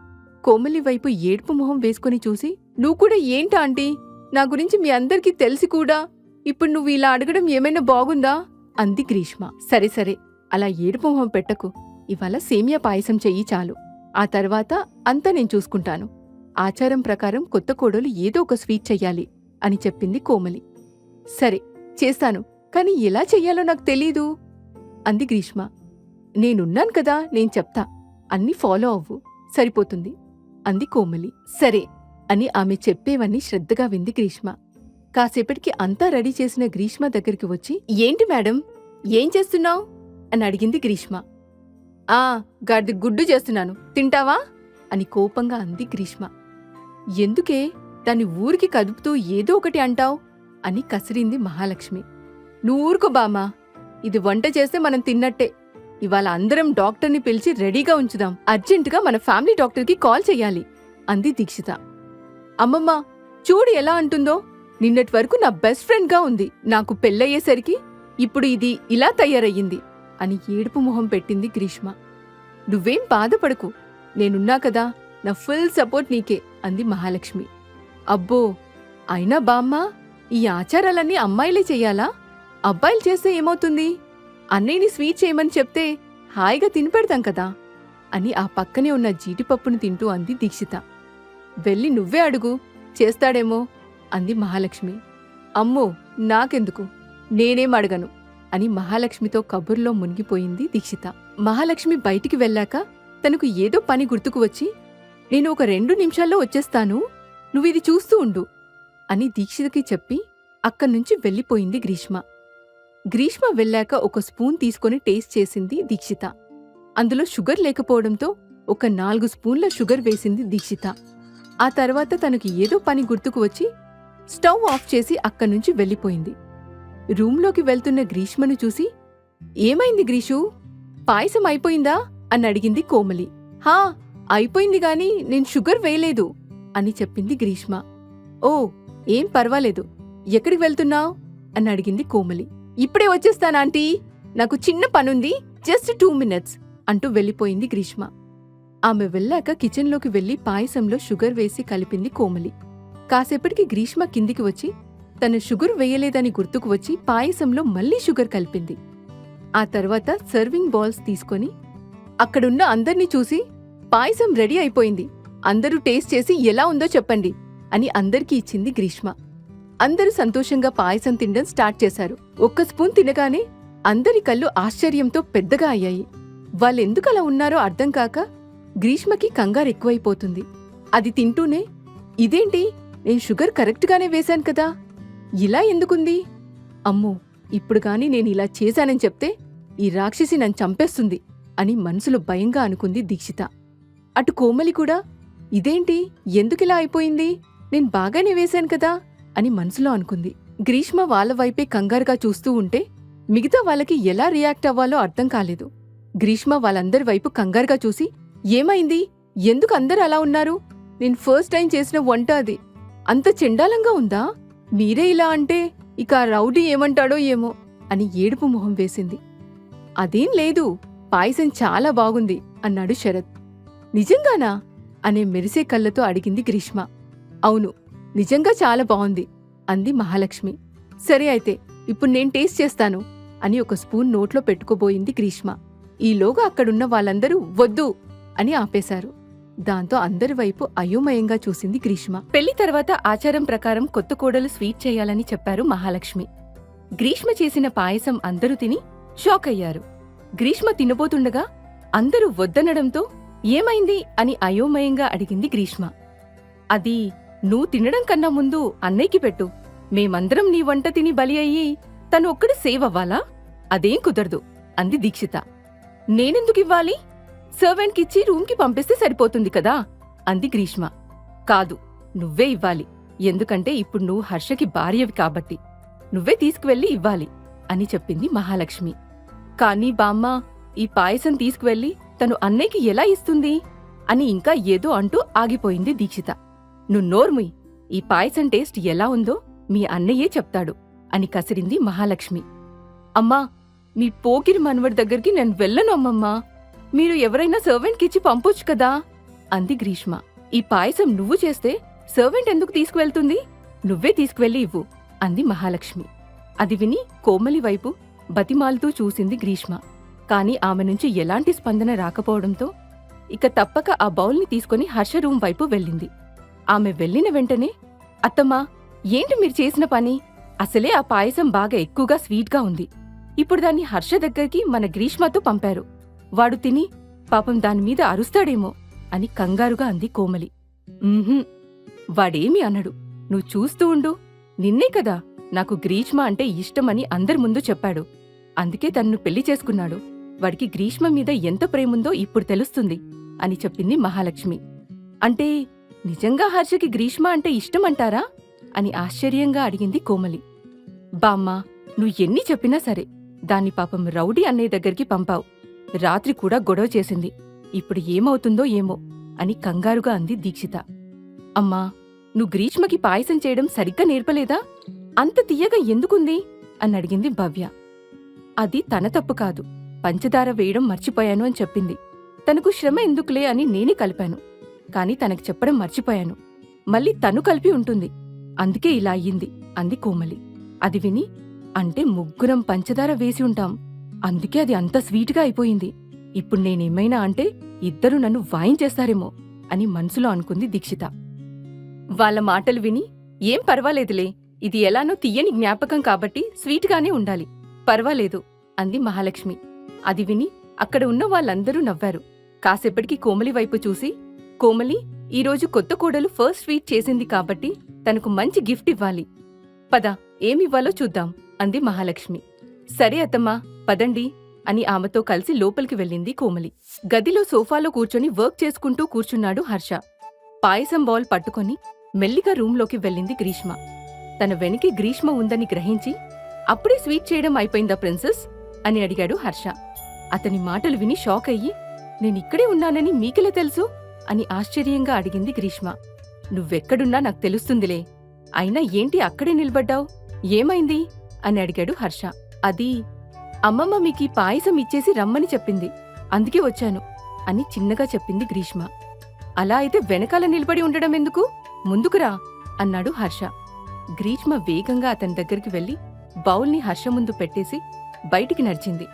కోమలి వైపు ఏడుపు మొహం వేసుకుని చూసి, నువ్వు కూడా ఏంటా ఆంటీ, నా గురించి మీ అందరికీ తెలిసి కూడా ఇప్పుడు నువ్వు ఇలా అడగడం ఏమైనా బాగుందా అంది గ్రీష్మ. సరే సరే, అలా ఏడుపు మొహం పెట్టకు, ఇవాళ సేమియా పాయసం చెయ్యి చాలు, ఆ తర్వాత అంతా నేను చూసుకుంటాను. ఆచారం ప్రకారం కొత్త కోడలు ఏదో ఒక స్వీట్ చెయ్యాలి అని చెప్పింది కోమలి. సరే చేస్తాను, కాని ఎలా చెయ్యాలో నాకు తెలీదు అంది గ్రీష్మ. నేనున్నాను కదా, నేను చెప్తా. అన్నీ ఫాలో అవ్వు, సరిపోతుంది అంది కోమలి. సరే అని ఆమె చెప్పేవన్నీ శ్రద్ధగా వింది గ్రీష్మ. కాసేపటికి అంతా రెడీ చేసిన గ్రీష్మ దగ్గరికి వచ్చి, ఏంటి మేడం, ఏం చేస్తున్నావు అని అడిగింది గ్రీష్మ. గాడిది గుడ్డు చేస్తున్నాను, తింటావా అని కోపంగా అంది గ్రీష్మ. ఎందుకే దాన్ని ఊరికి కదుపుతూ ఏదో ఒకటి అంటావు అని కసిరింది మహాలక్ష్మి. నువ్వు ఊరుకో బామ్మా, ఇది వంట చేస్తే మనం తిన్నట్టే. ఇవాళ అందరం డాక్టర్ని పిలిచి రెడీగా ఉంచుదాం. అర్జెంటుగా మన ఫ్యామిలీ డాక్టర్కి కాల్ చెయ్యాలి అంది దీక్షిత. అమ్మమ్మ చూడు ఎలా అంటుందో, నిన్నటి వరకు నా బెస్ట్ ఫ్రెండ్గా ఉంది, నాకు పెళ్ళయ్యేసరికి ఇప్పుడు ఇది ఇలా తయారయ్యింది అని ఏడుపు మొహం పెట్టింది గ్రీష్మ. నువ్వేం బాధపడకు, నేనున్నా కదా, నా ఫుల్ సపోర్ట్ నీకే అంది మహాలక్ష్మి. అబ్బో, అయినా బామ్మ, ఈ ఆచారాలన్నీ అమ్మాయిలే చెయ్యాలా? అబ్బాయిలు చేస్తే ఏమవుతుంది? అన్నయ్యని స్వీట్ చేయమని చెప్తే హాయిగా తినిపెడతాం కదా అని ఆ పక్కనే ఉన్న జీడిపప్పును తింటూ అంది దీక్షిత. వెళ్ళి నువ్వే అడుగు, చేస్తాడేమో అంది మహాలక్ష్మి. అమ్మో, నాకెందుకు, నేనేం అడగను అని మహాలక్ష్మితో కబుర్లో మునిగిపోయింది దీక్షిత. మహాలక్ష్మి బయటికి వెళ్ళాక తనకు ఏదో పని గుర్తుకు వచ్చి, నేను ఒక 2 నిమిషాల్లో వచ్చేస్తాను, నువ్విది చూస్తూ ఉండు అని దీక్షితకి చెప్పి అక్కడ్నుంచి వెళ్ళిపోయింది గ్రీష్మ. గ్రీష్మ వెళ్ళాక ఒక స్పూన్ తీసుకొని టేస్ట్ చేసింది దీక్షిత. అందులో షుగర్ లేకపోవడంతో ఒక 4 స్పూన్ల షుగర్ వేసింది దీక్షిత. ఆ తర్వాత తనకి ఏదో పని గుర్తుకు వచ్చి స్టవ్ ఆఫ్ చేసి అక్కడ్నుంచి వెళ్ళిపోయింది. రూంలోకి వెళ్తున్న గ్రీష్మను చూసి, ఏమైంది గ్రీషూ, పాయసం అయిపోయిందా అని అడిగింది కోమలి. హా, అయిపోయింది గాని నేను షుగర్ వేయలేదు అని చెప్పింది గ్రీష్మ. ఓ, ఏం పర్వాలేదు, ఎక్కడికి వెళ్తున్నావు అని అడిగింది కోమలి. ఇప్పుడే వచ్చేస్తానాంటీ, నాకు చిన్న పనుంది, జస్ట్ 2 మినిట్స్ అంటూ వెళ్ళిపోయింది గ్రీష్మ. ఆమె వెళ్ళాక కిచెన్లోకి వెళ్లి పాయసంలో షుగర్ వేసి కలిపింది కోమలి. కాసేపటికి గ్రీష్మ కిందికి వచ్చి తను షుగర్ వేయలేదని గుర్తుకు వచ్చి పాయసంలో మళ్లీ షుగర్ కలిపింది. ఆ తర్వాత సర్వింగ్ బాల్స్ తీసుకొని అక్కడున్న అందర్నీ చూసి, పాయసం రెడీ అయిపోయింది, అందరూ టేస్ట్ చేసి ఎలా ఉందో చెప్పండి అని అందరికీ ఇచ్చింది గ్రీష్మ. అందరూ సంతోషంగా పాయసం తినడం స్టార్ట్ చేశారు. ఒక్క స్పూన్ తినగానే అందరి కళ్ళు ఆశ్చర్యంతో పెద్దగా అయ్యాయి. వాళ్ళెందుకలా ఉన్నారో అర్థం కాక గ్రీష్మకి కంగారు ఎక్కువైపోతుంది. అది తింటూనే, ఇదేంటి, నేను షుగర్ కరెక్ట్గానే వేశాను కదా, ఇలా ఎందుకుంది? అమ్మో, ఇప్పుడు గాని నేనిలా చేశానని చెప్తే ఈ రాక్షసి నన్ను చంపేస్తుంది అని మనసులో భయంగా అనుకుంది దీక్షిత. అటు కోమలి కూడా, ఇదేంటి, ఎందుకిలా అయిపోయింది, నేను బాగానే వేశాను కదా అని మనసులో అనుకుంది. గ్రీష్మ వాళ్ళ వైపే కంగారుగా చూస్తూ ఉంటే మిగతా వాళ్ళకి ఎలా రియాక్ట్ అవ్వాలో అర్థం కాలేదు. గ్రీష్మ వాళ్ళందరి వైపు కంగారుగా చూసి, ఏమైంది, ఎందుకు అందరూ అలా ఉన్నారు, నేను ఫస్ట్ టైం చేసిన వంట అది, అంత చెండాలంగా ఉందా, మీరే ఇలా అంటే ఇక ఆ రౌడీ ఏమంటాడో ఏమో అని ఏడుపు మొహం వేసింది. అదేం లేదు, పాయసం చాలా బాగుంది అన్నాడు శరత్. నిజంగానా అనే మెరిసే కళ్ళతో అడిగింది గ్రీష్మ. అవును, నిజంగా చాలా బాగుంది అంది మహాలక్ష్మి. సరే అయితే ఇప్పుడు నేను టేస్ట్ చేస్తాను అని ఒక స్పూన్ నోట్లో పెట్టుకోబోయింది గ్రీష్మ. ఈలోగా అక్కడున్న వాళ్ళందరూ వద్దు అని ఆపేశారు. దాంతో అందరి వైపు అయోమయంగా చూసింది గ్రీష్మ. పెళ్లి తర్వాత ఆచారం ప్రకారం కొత్త కోడలు స్వీట్ చేయాలని చెప్పారు మహాలక్ష్మి. గ్రీష్మ చేసిన పాయసం అందరూ తిని షాక్ అయ్యారు. గ్రీష్మ తినబోతుండగా అందరూ వద్దనడంతో ఏమైంది అని అయోమయంగా అడిగింది గ్రీష్మ. అది నువ్వు తినడం కన్నా ముందు అన్నయ్యకి పెట్టు, మేమందరం నీ వంట తిని బలి అయ్యి తను ఒక్కడు సేవ్ అవ్వాలా, అదేం కుదరదు అంది దీక్షిత. నేనెందుకివ్వాలి, సర్వెంట్కిచ్చి రూమ్కి పంపిస్తే సరిపోతుంది కదా అంది గ్రీష్మ. కాదు, నువ్వే ఇవ్వాలి, ఎందుకంటే ఇప్పుడు నువ్వు హర్షకి భార్యవి కాబట్టి నువ్వే తీసుకువెళ్ళి ఇవ్వాలి అని చెప్పింది మహాలక్ష్మి. కానీ బామ్మ, ఈ పాయసం తీసుకువెళ్ళి తను అన్నయ్యకి ఎలా ఇస్తుంది అని ఇంకా ఏదో అంటూ ఆగిపోయింది దీక్షిత. నువ్వు నోర్ముయ్, ఈ పాయసం టేస్ట్ ఎలా ఉందో మీ అన్నయ్యే చెప్తాడు అని కసిరింది మహాలక్ష్మి. అమ్మా, మీ పోకిరి మనవడి దగ్గరికి నేను వెళ్ళను అమ్మమ్మా, మీరు ఎవరైనా సర్వెంట్కిచ్చి పంపొచ్చు కదా అంది గ్రీష్మ. ఈ పాయసం నువ్వు చేస్తే సర్వెంట్ ఎందుకు తీసుకువెళ్తుంది, నువ్వే తీసుకువెళ్ళి ఇవ్వు అంది మహాలక్ష్మి. అది విని కోమలి వైపు బతిమాలుతూ చూసింది గ్రీష్మ. కాని ఆమె నుంచి ఎలాంటి స్పందన రాకపోవడంతో ఇక తప్పక ఆ బౌల్ని తీసుకుని హర్ష రూం వైపు వెళ్ళింది. ఆమె వెళ్ళిన వెంటనే, అత్తమ్మా, ఏంటి మీరు చేసిన పని, అసలే ఆ పాయసం బాగా ఎక్కువగా స్వీట్గా ఉంది, ఇప్పుడు దాన్ని హర్ష దగ్గరికి మన గ్రీష్మతో పంపారు. వాడు తిని పాపం దానిమీద అరుస్తాడేమో అని కంగారుగా అంది కోమలి. వాడేమి అనడు, నువ్వు చూస్తూ ఉండు. నిన్నే కదా నాకు గ్రీష్మ అంటే ఇష్టమని అందరి ముందు చెప్పాడు. అందుకే తన్ను పెళ్లి చేసుకున్నాడు. వాడికి గ్రీష్మ మీద ఎంత ప్రేముందో ఇప్పుడు తెలుస్తుంది అని చెప్పింది మహాలక్ష్మి. అంటే నిజంగా హర్షకి గ్రీష్మ అంటే ఇష్టమంటారా అని ఆశ్చర్యంగా అడిగింది కోమలి. బామ్మ, నువ్వు ఎన్ని చెప్పినా సరే దాన్ని పాపం రౌడీ అన్నయ్య దగ్గరికి పంపావు. రాత్రి కూడా గొడవ చేసింది. ఇప్పుడు ఏమవుతుందో ఏమో అని కంగారుగా అంది దీక్షిత. అమ్మా, నువ్వు గ్రీష్మకి పాయసం చేయడం సరిగ్గా నేర్పలేదా? అంత తీయగా ఎందుకుంది అని అడిగింది భవ్య. అది తన తప్పు కాదు, పంచదార వేయడం మర్చిపోయాను అని చెప్పింది. తనకు శ్రమ ఎందుకులే అని నేనే కలిపాను. కాని తనకు చెప్పడం మర్చిపోయాను. మళ్ళీ తను కలిపి ఉంటుంది, అందుకే ఇలా అయ్యింది అంది కోమలి. అది విని, అంటే ముగ్గురం పంచదార వేసి ఉంటాం, అందుకే అది అంత స్వీట్గా అయిపోయింది. ఇప్పుడు నేనేమైనా అంటే ఇద్దరూ నన్ను వాయించేస్తారేమో అని మనసులో అనుకుంది దీక్షిత. వాళ్ళ మాటలు విని, ఏం పర్వాలేదులే, ఇది ఎలానో తీయని జ్ఞాపకం కాబట్టి స్వీట్గానే ఉండాలి, పర్వాలేదు అంది మహాలక్ష్మి. అది విని అక్కడ ఉన్న వాళ్ళందరూ నవ్వారు. కాసేపటికి కోమలి వైపు చూసి, కోమలి, ఈరోజు కొత్త కోడలు ఫస్ట్ స్వీట్ చేసింది కాబట్టి తనకు మంచి గిఫ్ట్ ఇవ్వాలి. పద, ఏమివ్వాలో చూద్దాం అంది మహాలక్ష్మి. సరే అత్తమ్మా, పదండి అని ఆమెతో కలిసి లోపలికి వెళ్ళింది కోమలి. గదిలో సోఫాలో కూర్చొని వర్క్ చేసుకుంటూ కూర్చున్నాడు హర్ష. పాయసం బౌల్ పట్టుకొని మెల్లిగా రూంలోకి వెళ్ళింది గ్రీష్మ. తన వెనకే గ్రీష్మ ఉందని గ్రహించి, అప్పుడే స్వీట్ చేయడం అయిపోయిందా ప్రిన్సెస్ అని అడిగాడు హర్ష. అతని మాటలు విని షాక్ అయ్యి, నేనిక్కడే ఉన్నానని మీకెలా తెలుసు అని ఆశ్చర్యంగా అడిగింది గ్రీష్మ. నువ్వెక్కడున్నా నాకు తెలుస్తుందిలే, అయినా ఏంటి అక్కడే నిలబడ్డావు, ఏమైంది అని అడిగాడు హర్ష. అది అమ్మమ్మ మీకీ పాయసం ఇచ్చేసి రమ్మని చెప్పింది, అందుకే వచ్చాను అని చిన్నగా చెప్పింది గ్రీష్మ. అలా అయితే వెనకాల నిలబడి ఉండడం ఎందుకు, ముందుకురా అన్నాడు హర్ష. గ్రీష్మ వేగంగా అతని దగ్గరికి వెళ్లి బౌల్ని హర్ష ముందు పెట్టేసి బయటికి నడిచింది.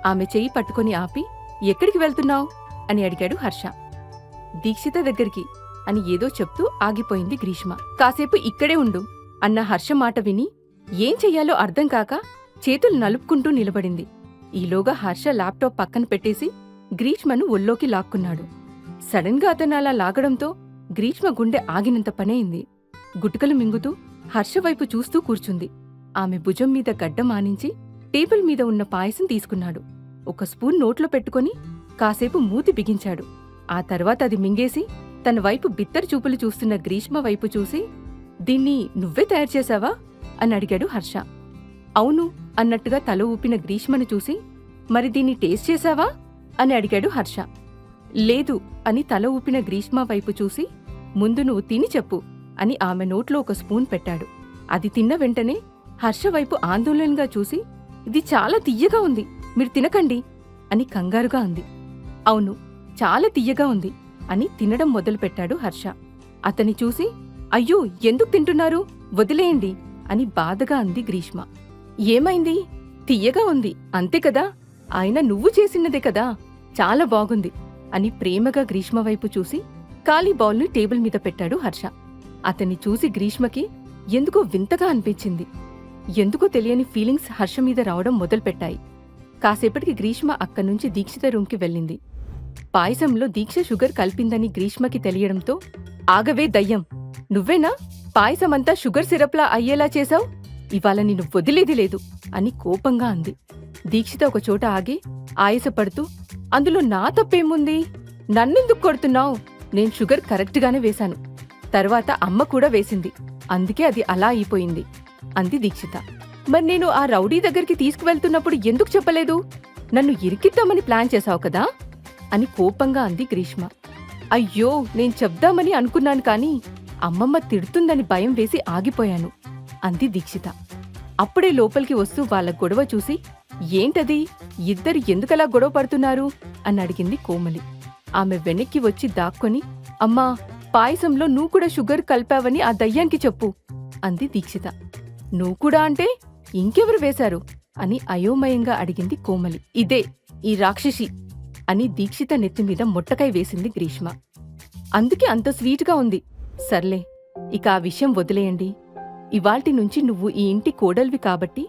ఆమె చెయ్యి పట్టుకుని ఆపి, ఎక్కడికి వెళ్తున్నావు అని అడిగాడు హర్ష. దీక్షిత దగ్గరికి అని ఏదో చెప్తూ ఆగిపోయింది గ్రీష్మ. కాసేపు ఇక్కడే ఉండు అన్న హర్ష మాట విని ఏం చెయ్యాలో అర్థం కాక చేతులు నలుపుకుంటూ నిలబడింది. ఈలోగా హర్ష ల్యాప్టాప్ పక్కన పెట్టేసి గ్రీష్మను ఒళ్ళోకి లాక్కున్నాడు. సడన్ గా అతను అలా లాగడంతో గ్రీష్మ గుండె ఆగినంత పనైంది. గుటకలు మింగుతూ హర్ష వైపు చూస్తూ కూర్చుంది. ఆమె భుజం మీద గడ్డం ఆనించి టేబుల్ మీద ఉన్న పాయసం తీసుకున్నాడు. ఒక స్పూన్ నోట్లో పెట్టుకుని కాసేపు మూతి బిగించాడు. ఆ తర్వాత అది మింగేసి తన వైపు బిత్తర చూపులు చూస్తున్న గ్రీష్మ వైపు చూసి, దీన్ని నువ్వే తయారు చేశావా అని అడిగాడు హర్ష. అవును అన్నట్టుగా తల ఊపిన గ్రీష్మను చూసి, మరి దీన్ని టేస్ట్ చేశావా అని అడిగాడు హర్ష. లేదు అని తల ఊపిన గ్రీష్మ వైపు చూసి, ముందు నువ్వు తిని చెప్పు అని ఆమె నోట్లో ఒక స్పూన్ పెట్టాడు. అది తిన్న వెంటనే హర్ష వైపు ఆందోళనగా చూసి, ఇది చాలా తియ్యగా ఉంది, మీరు తినకండి అని కంగారుగా అంది. అవును, చాలా తియ్యగా ఉంది అని తినడం మొదలుపెట్టాడు హర్ష. అతని చూసి, అయ్యో ఎందుకు తింటున్నారు, వదిలేయండి అని బాధగా అంది గ్రీష్మ. ఏమైంది, తియ్యగా ఉంది అంతే కదా, ఆయన నువ్వు చేసినదే కదా, చాలా బాగుంది అని ప్రేమగా గ్రీష్మ వైపు చూసి ఖాళీ బౌల్ని టేబుల్ మీద పెట్టాడు హర్ష. అతన్ని చూసి గ్రీష్మకి ఎందుకో వింతగా అనిపించింది. ఎందుకో తెలియని ఫీలింగ్స్ హర్ష మీద రావడం మొదలుపెట్టాయి. కాసేపటికి గ్రీష్మ అక్కడ్నుంచి దీక్షిత రూంకి వెళ్ళింది. పాయసంలో దీక్ష షుగర్ కలిపిందని గ్రీష్మకి తెలియడంతో, ఆగవే దయ్యం, నువ్వేనా పాయసమంతా షుగర్ సిరప్లా అయ్యేలా చేశావు, ఇవాళ నిన్ను వదిలేది లేదు అని కోపంగా అంది. దీక్షిత ఒకచోట ఆగి ఆయాసపడుతూ, అందులో నా తప్పేముంది, నన్నెందుకు కొడుతున్నావు, నేను షుగర్ కరెక్ట్గానే వేశాను, తర్వాత అమ్మ కూడా వేసింది, అందుకే అది అలా అయిపోయింది అంది దీక్షిత. మరి నేను ఆ రౌడీ దగ్గరికి తీసుకువెళ్తున్నప్పుడు ఎందుకు చెప్పలేదు, నన్ను ఇరికిద్దామని ప్లాన్ చేశావు కదా అని కోపంగా అంది గ్రీష్మ. అయ్యో, నేను చెప్దామని అనుకున్నాను కానీ అమ్మమ్మ తిడుతుందని భయం వేసి ఆగిపోయాను అంది దీక్షిత. అప్పుడే లోపలికి వస్తూ వాళ్ళ గొడవ చూసి, ఏంటది, ఇద్దరు ఎందుకలా గొడవ పడుతున్నారు అని అడిగింది కోమలి. ఆమె వెనక్కి వచ్చి దాక్కొని, అమ్మా, పాయసంలో నువ్వు కూడా షుగర్ కలిపావని ఆ దయ్యానికి చెప్పు అంది దీక్షిత. నువ్వు కూడా అంటే ఇంకెవరు వేశారు అని అయోమయంగా అడిగింది కోమలి. ఇదే, ఈ రాక్షసి అని దీక్షిత నెత్తిమీద మొట్టకాయ వేసింది గ్రీష్మ. అందుకే అంత స్వీట్గా ఉంది. సర్లే, ఇక ఆ విషయం వదిలేయండి. ఇవాల్టి నుంచి నువ్వు ఈ ఇంటి కోడల్వి కాబట్టి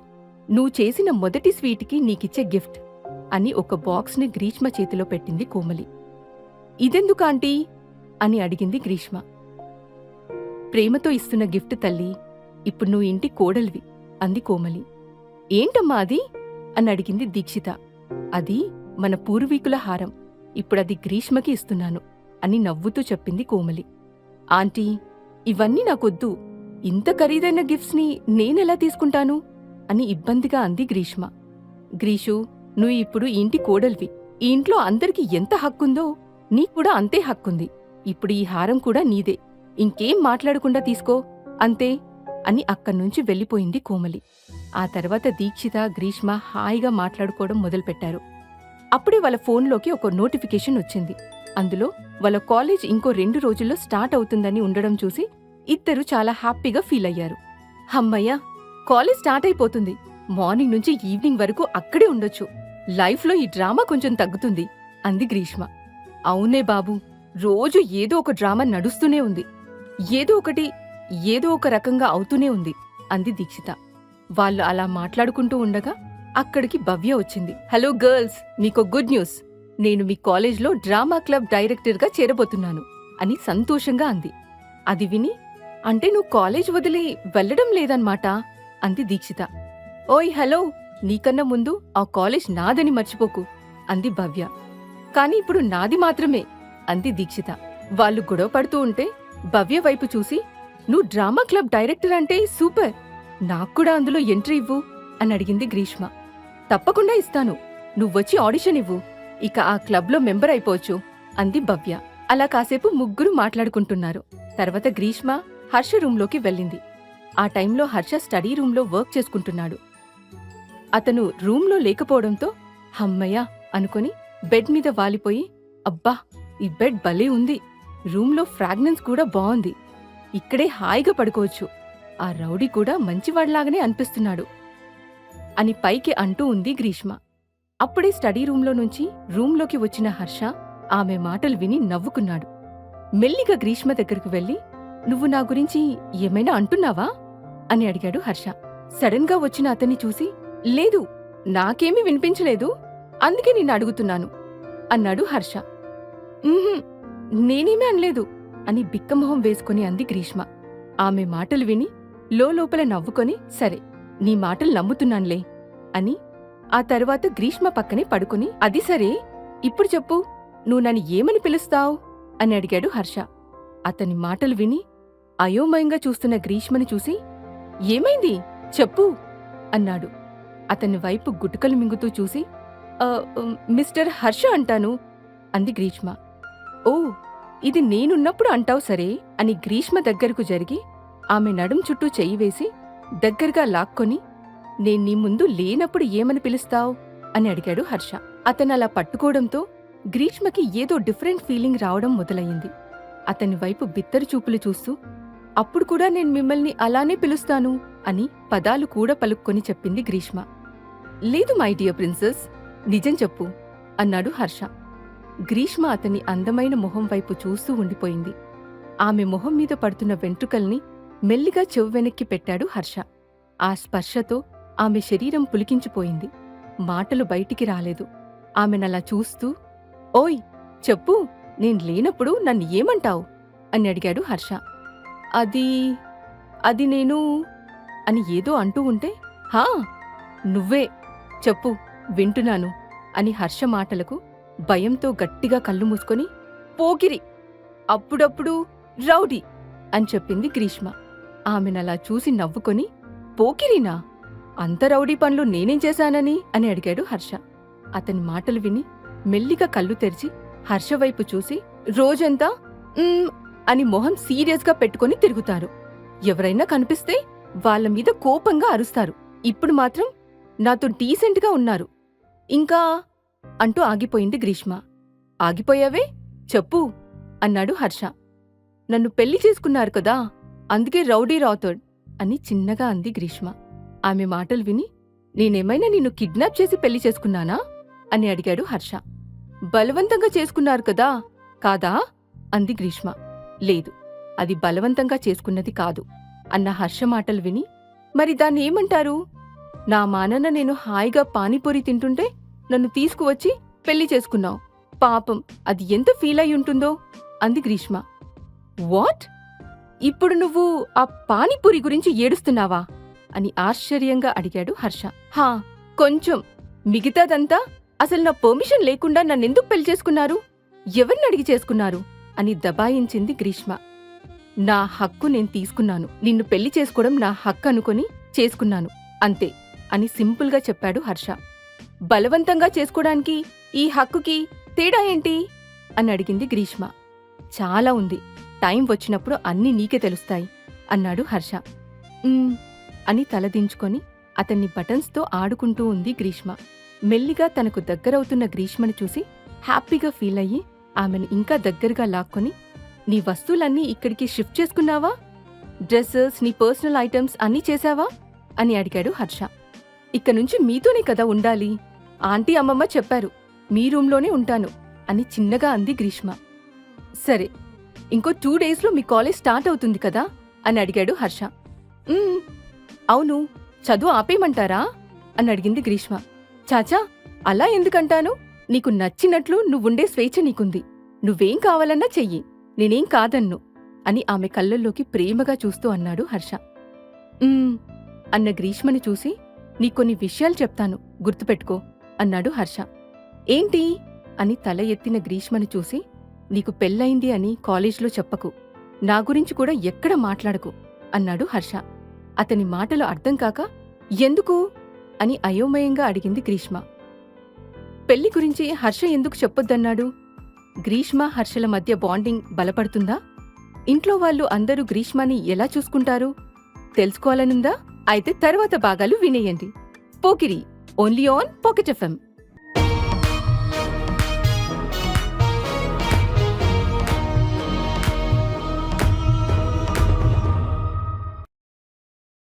నువ్వు చేసిన మొదటి స్వీట్కి నీకిచ్చే గిఫ్ట్ అని ఒక బాక్స్ని గ్రీష్మ చేతిలో పెట్టింది కోమలి. ఇదెందుకు ఆంటీ అని అడిగింది గ్రీష్మ. ప్రేమతో ఇస్తున్న గిఫ్ట్ తల్లి, ఇప్పుడు నువ్వు ఇంటి కోడలివి అంది కోమలి. ఏంటమ్మా అది అని అడిగింది దీక్షిత. అది మన పూర్వీకుల హారం, ఇప్పుడది గ్రీష్మకి ఇస్తున్నాను అని నవ్వుతూ చెప్పింది కోమలి. ఆంటీ, ఇవన్నీ నాకొద్దు, ఇంత ఖరీదైన గిఫ్ట్స్ని నేనెలా తీసుకుంటాను అని ఇబ్బందిగా అంది గ్రీష్మ. గ్రీషు, నువ్వు ఇప్పుడు ఈ ఇంటి కోడలివి, ఈ ఇంట్లో అందరికీ ఎంత హక్కుందో నీకూడా అంతే హక్కుంది. ఇప్పుడు ఈ హారం కూడా నీదే, ఇంకేం మాట్లాడకుండా తీసుకో అంతే అని అక్కడ్నుంచి వెళ్ళిపోయింది కోమలి. ఆ తర్వాత దీక్షిత, గ్రీష్మ హాయిగా మాట్లాడుకోవడం మొదలుపెట్టారు. అప్పుడే వాళ్ళ ఫోన్లోకి ఒక నోటిఫికేషన్ వచ్చింది. అందులో వాళ్ళ కాలేజ్ ఇంకో 2 రోజుల్లో స్టార్ట్ అవుతుందని ఉండడం చూసి ఇద్దరు చాలా హ్యాపీగా ఫీల్ అయ్యారు. హమ్మయ్య, కాలేజ్ స్టార్ట్ అయిపోతుంది, మార్నింగ్ నుంచి ఈవినింగ్ వరకు అక్కడే ఉండొచ్చు, లైఫ్లో ఈ డ్రామా కొంచెం తగ్గుతుంది అంది గ్రీష్మ. అవునే బాబు, రోజు ఏదో ఒక డ్రామా నడుస్తూనే ఉంది, ఏదో ఒక రకంగా అవుతూనే ఉంది అంది దీక్షిత. వాళ్ళు అలా మాట్లాడుకుంటూ ఉండగా అక్కడికి భవ్య వచ్చింది. హలో గర్ల్స్, మీకో గుడ్ న్యూస్, నేను మీ కాలేజ్లో డ్రామా క్లబ్ డైరెక్టర్గా చేరబోతున్నాను అని సంతోషంగా అంది. అది విని, అంటే నువ్వు కాలేజ్ వదిలి వెళ్లడం లేదన్నమాట అంది దీక్షిత. ఓయ్ హలో, నీకన్నా ముందు ఆ కాలేజ్ నాదని మర్చిపోకు అంది భవ్య. కాని ఇప్పుడు నాది మాత్రమే అంది దీక్షిత. వాళ్ళు గొడవ పడుతూ ఉంటే భవ్య వైపు చూసి, నువ్వు డ్రామా క్లబ్ డైరెక్టర్ అంటే సూపర్, నాక్కూడా అందులో ఎంట్రీ ఇవ్వు అని అడిగింది గ్రీష్మ. తప్పకుండా ఇస్తాను, నువ్వొచ్చి ఆడిషన్ ఇవ్వు, ఇక ఆ క్లబ్లో మెంబర్ అయిపోవచ్చు అంది భవ్య. అలా కాసేపు ముగ్గురు మాట్లాడుకుంటున్నారు. తర్వాత గ్రీష్మ హర్ష రూంలోకి వెళ్ళింది. ఆ టైంలో హర్ష స్టడీ రూంలో వర్క్ చేసుకుంటున్నాడు. అతను రూంలో లేకపోవడంతో హమ్మయ్య అనుకొని బెడ్ మీద వాలిపోయి, అబ్బా ఈ బెడ్ భలే ఉంది, రూంలో ఫ్రాగ్రెన్స్ కూడా బాగుంది, ఇక్కడే హాయిగా పడుకోవచ్చు, ఆ రౌడీ కూడా మంచివాళ్లాగానే అనిపిస్తున్నాడు అని పైకి అంటూ ఉంది గ్రీష్మ. అప్పుడే స్టడీ రూంలో నుంచి రూంలోకి వచ్చిన హర్ష ఆమె మాటలు విని నవ్వుకున్నాడు. మెల్లిగా గ్రీష్మ దగ్గరకు వెళ్లి, నువ్వు నా గురించి ఏమైనా అంటున్నావా అని అడిగాడు హర్ష. సడన్ గా వచ్చిన అతన్ని చూసి, లేదు, నాకేమీ వినిపించలేదు, అందుకే నిన్ను అడుగుతున్నాను అన్నాడు హర్ష. నేనేమీ అనలేదు అని బిక్కమొహం వేసుకుని అంది గ్రీష్మ. ఆమె మాటలు విని లోపల నవ్వుకొని, సరే నీ మాటలు నమ్ముతున్నాన్లే అని ఆ తర్వాత గ్రీష్మ పక్కనే పడుకుని, అది సరే ఇప్పుడు చెప్పు, నువ్వు నన్ను ఏమని పిలుస్తావు అని అడిగాడు హర్ష. అతని మాటలు విని అయోమయంగా చూస్తున్న గ్రీష్మని చూసి, ఏమైంది చెప్పు అన్నాడు. అతని వైపు గుటకలు మింగుతూ చూసి, మిస్టర్ హర్ష అంటాను అంది గ్రీష్మ. ఓ, ఇది నేనున్నప్పుడు అంటావు సరే అని గ్రీష్మ దగ్గరకు జరిగి ఆమె నడుం చుట్టూ చెయ్యి వేసి దగ్గరగా లాక్కొని, నేను నీ ముందు లేనప్పుడు ఏమని పిలుస్తావు అని అడిగాడు హర్ష. అతనలా పట్టుకోవడంతో గ్రీష్మకి ఏదో డిఫరెంట్ ఫీలింగ్ రావడం మొదలయ్యింది. అతని వైపు బిత్తరు చూపులు చూస్తూ, అప్పుడు కూడా నేను మిమ్మల్ని అలానే పిలుస్తాను అని పదాలు కూడా పలుక్కొని చెప్పింది గ్రీష్మ. లేదు మై డియర్ ప్రిన్సెస్, నిజం చెప్పు అన్నాడు హర్ష. గ్రీష్మ అతని అందమైన మొహం వైపు చూస్తూ ఉండిపోయింది. ఆమె మొహం మీద పడుతున్న వెంట్రుకల్ని మెల్లిగా చెవు వెనక్కి పెట్టాడు హర్ష. ఆ స్పర్శతో ఆమె శరీరం పులికించిపోయింది. మాటలు బయటికి రాలేదు. ఆమెనలా చూస్తూ, ఓయ్ చెప్పు, నేను లేనప్పుడు నన్ను ఏమంటావు అని అడిగాడు హర్ష. అది నేను అని ఏదో అంటూ ఉంటే, హా నువ్వే చెప్పు, వింటున్నాను అని హర్ష మాటలకు భయంతో గట్టిగా కళ్ళు మూసుకొని, పోకిరి, అప్పుడప్పుడు రౌడీ అని చెప్పింది గ్రీష్మ. ఆమెనలా చూసి నవ్వుకొని, పోకిరీనా, అంత రౌడీ పనులు నేనేం చేశానని అని అడిగాడు హర్ష. అతని మాటలు విని మెల్లిగా కళ్ళు తెరిచి హర్ష వైపు చూసి, రోజంతా అని మొహం సీరియస్గా పెట్టుకుని తిరుగుతారు. ఎవరైనా కనిపిస్తే వాళ్ళ మీద కోపంగా అరుస్తారు. ఇప్పుడు మాత్రం నాతో డీసెంట్గా ఉన్నారు ఇంకా అంటూ ఆగిపోయింది గ్రీష్మ. ఆగిపోయావే చెప్పు అన్నాడు హర్ష. నన్ను పెళ్లి చేసుకున్నారు కదా, అందుకే రౌడీ రాథోడ్ అని చిన్నగా అంది గ్రీష్మ. ఆమె మాటలు విని, నేనేమైనా నిన్ను కిడ్నాప్ చేసి పెళ్లి చేసుకున్నానా అని అడిగాడు హర్ష. బలవంతంగా చేసుకున్నారు కదా, కాదా అంది గ్రీష్మ. లేదు, అది బలవంతంగా చేసుకున్నది కాదు అన్న హర్ష మాటలు విని, మరి దాన్ని ఏమంటారు నా మానన్న నేను హాయిగా పానీపూరి తింటుంటే నన్ను తీసుకువచ్చి పెళ్లి చేసుకున్నావు. పాపం అది ఎంత ఫీల్ అయి ఉంటుందో అంది గ్రీష్మ. వాట్? ఇప్పుడు నువ్వు ఆ పానీపూరి గురించి ఏడుస్తున్నావా అని ఆశ్చర్యంగా అడిగాడు హర్ష. హా, కొంచెం. మిగతాదంతా అసలు నా పర్మిషన్ లేకుండా నన్నెందుకు పెళ్లి చేసుకున్నారు? ఎవరిని అడిగి చేసుకున్నారు అని దబాయించింది గ్రీష్మ. నా హక్కు నేను తీసుకున్నాను. నిన్ను పెళ్లి చేసుకోవడం నా హక్కు అనుకొని చేసుకున్నాను అంతే అని సింపుల్గా చెప్పాడు హర్ష. బలవంతంగా చేసుకోవడానికి ఈ హక్కుకి తేడా ఏంటి అని అడిగింది గ్రీష్మ. చాలా ఉంది. టైం వచ్చినప్పుడు అన్నీ నీకే తెలుస్తాయి అన్నాడు హర్ష. అని తలదించుకొని అతన్ని బటన్స్తో ఆడుకుంటూ ఉంది గ్రీష్మ. మెల్లిగా తనకు దగ్గరవుతున్న గ్రీష్మని చూసి హ్యాపీగా ఫీల్ అయ్యి ఆమెను ఇంకా దగ్గరగా లాక్కొని, నీ వస్తువులన్నీ ఇక్కడికి షిఫ్ట్ చేసుకున్నావా? డ్రెస్సెస్, నీ పర్సనల్ ఐటమ్స్ అన్నీ చేశావా అని అడిగాడు హర్ష. ఇక్కనుంచి మీతోనే కదా ఉండాలి. ఆంటీ అమ్మమ్మ చెప్పారు మీ రూంలోనే ఉంటాను అని చిన్నగా అంది గ్రీష్మ. సరే, ఇంకో 2 డేస్లో మీ కాలేజ్ స్టార్ట్ అవుతుంది కదా అని అడిగాడు హర్ష. అవును, చదువు ఆపేయమంటారా అని అడిగింది గ్రీష్మ. చాచా, అలా ఎందుకంటాను? నీకు నచ్చినట్లు నువ్వుండే స్వేచ్ఛ నీకుంది. నువ్వేం కావాలన్నా చెయ్యి, నేనేం కాదన్ను అని ఆమె కళ్ళల్లోకి ప్రేమగా చూస్తూ అన్నాడు హర్ష. అన్న గ్రీష్మని చూసి, నీకొన్ని విషయాలు చెప్తాను, గుర్తుపెట్టుకో అన్నాడు హర్ష. ఏంటి అని తల ఎత్తిన గ్రీష్మని చూసి, నీకు పెళ్ళయింది అని కాలేజ్లో చెప్పకు, నా గురించి కూడా ఎక్కడ మాట్లాడకు అన్నాడు హర్ష. అతని మాటలు అర్థం కాక, ఎందుకు అని అయోమయంగా అడిగింది గ్రీష్మ. పెళ్లి గురించి హర్ష ఎందుకు చెప్పొద్దన్నాడు? గ్రీష్మ హర్షల మధ్య బాండింగ్ బలపడుతుందా? ఇంట్లో వాళ్ళు అందరూ గ్రీష్మని ఎలా చూసుకుంటారు తెలుసుకోవాలనుందా? అయితే తర్వాత భాగాలు వినేయండి. Pokiri, only on pocket FM.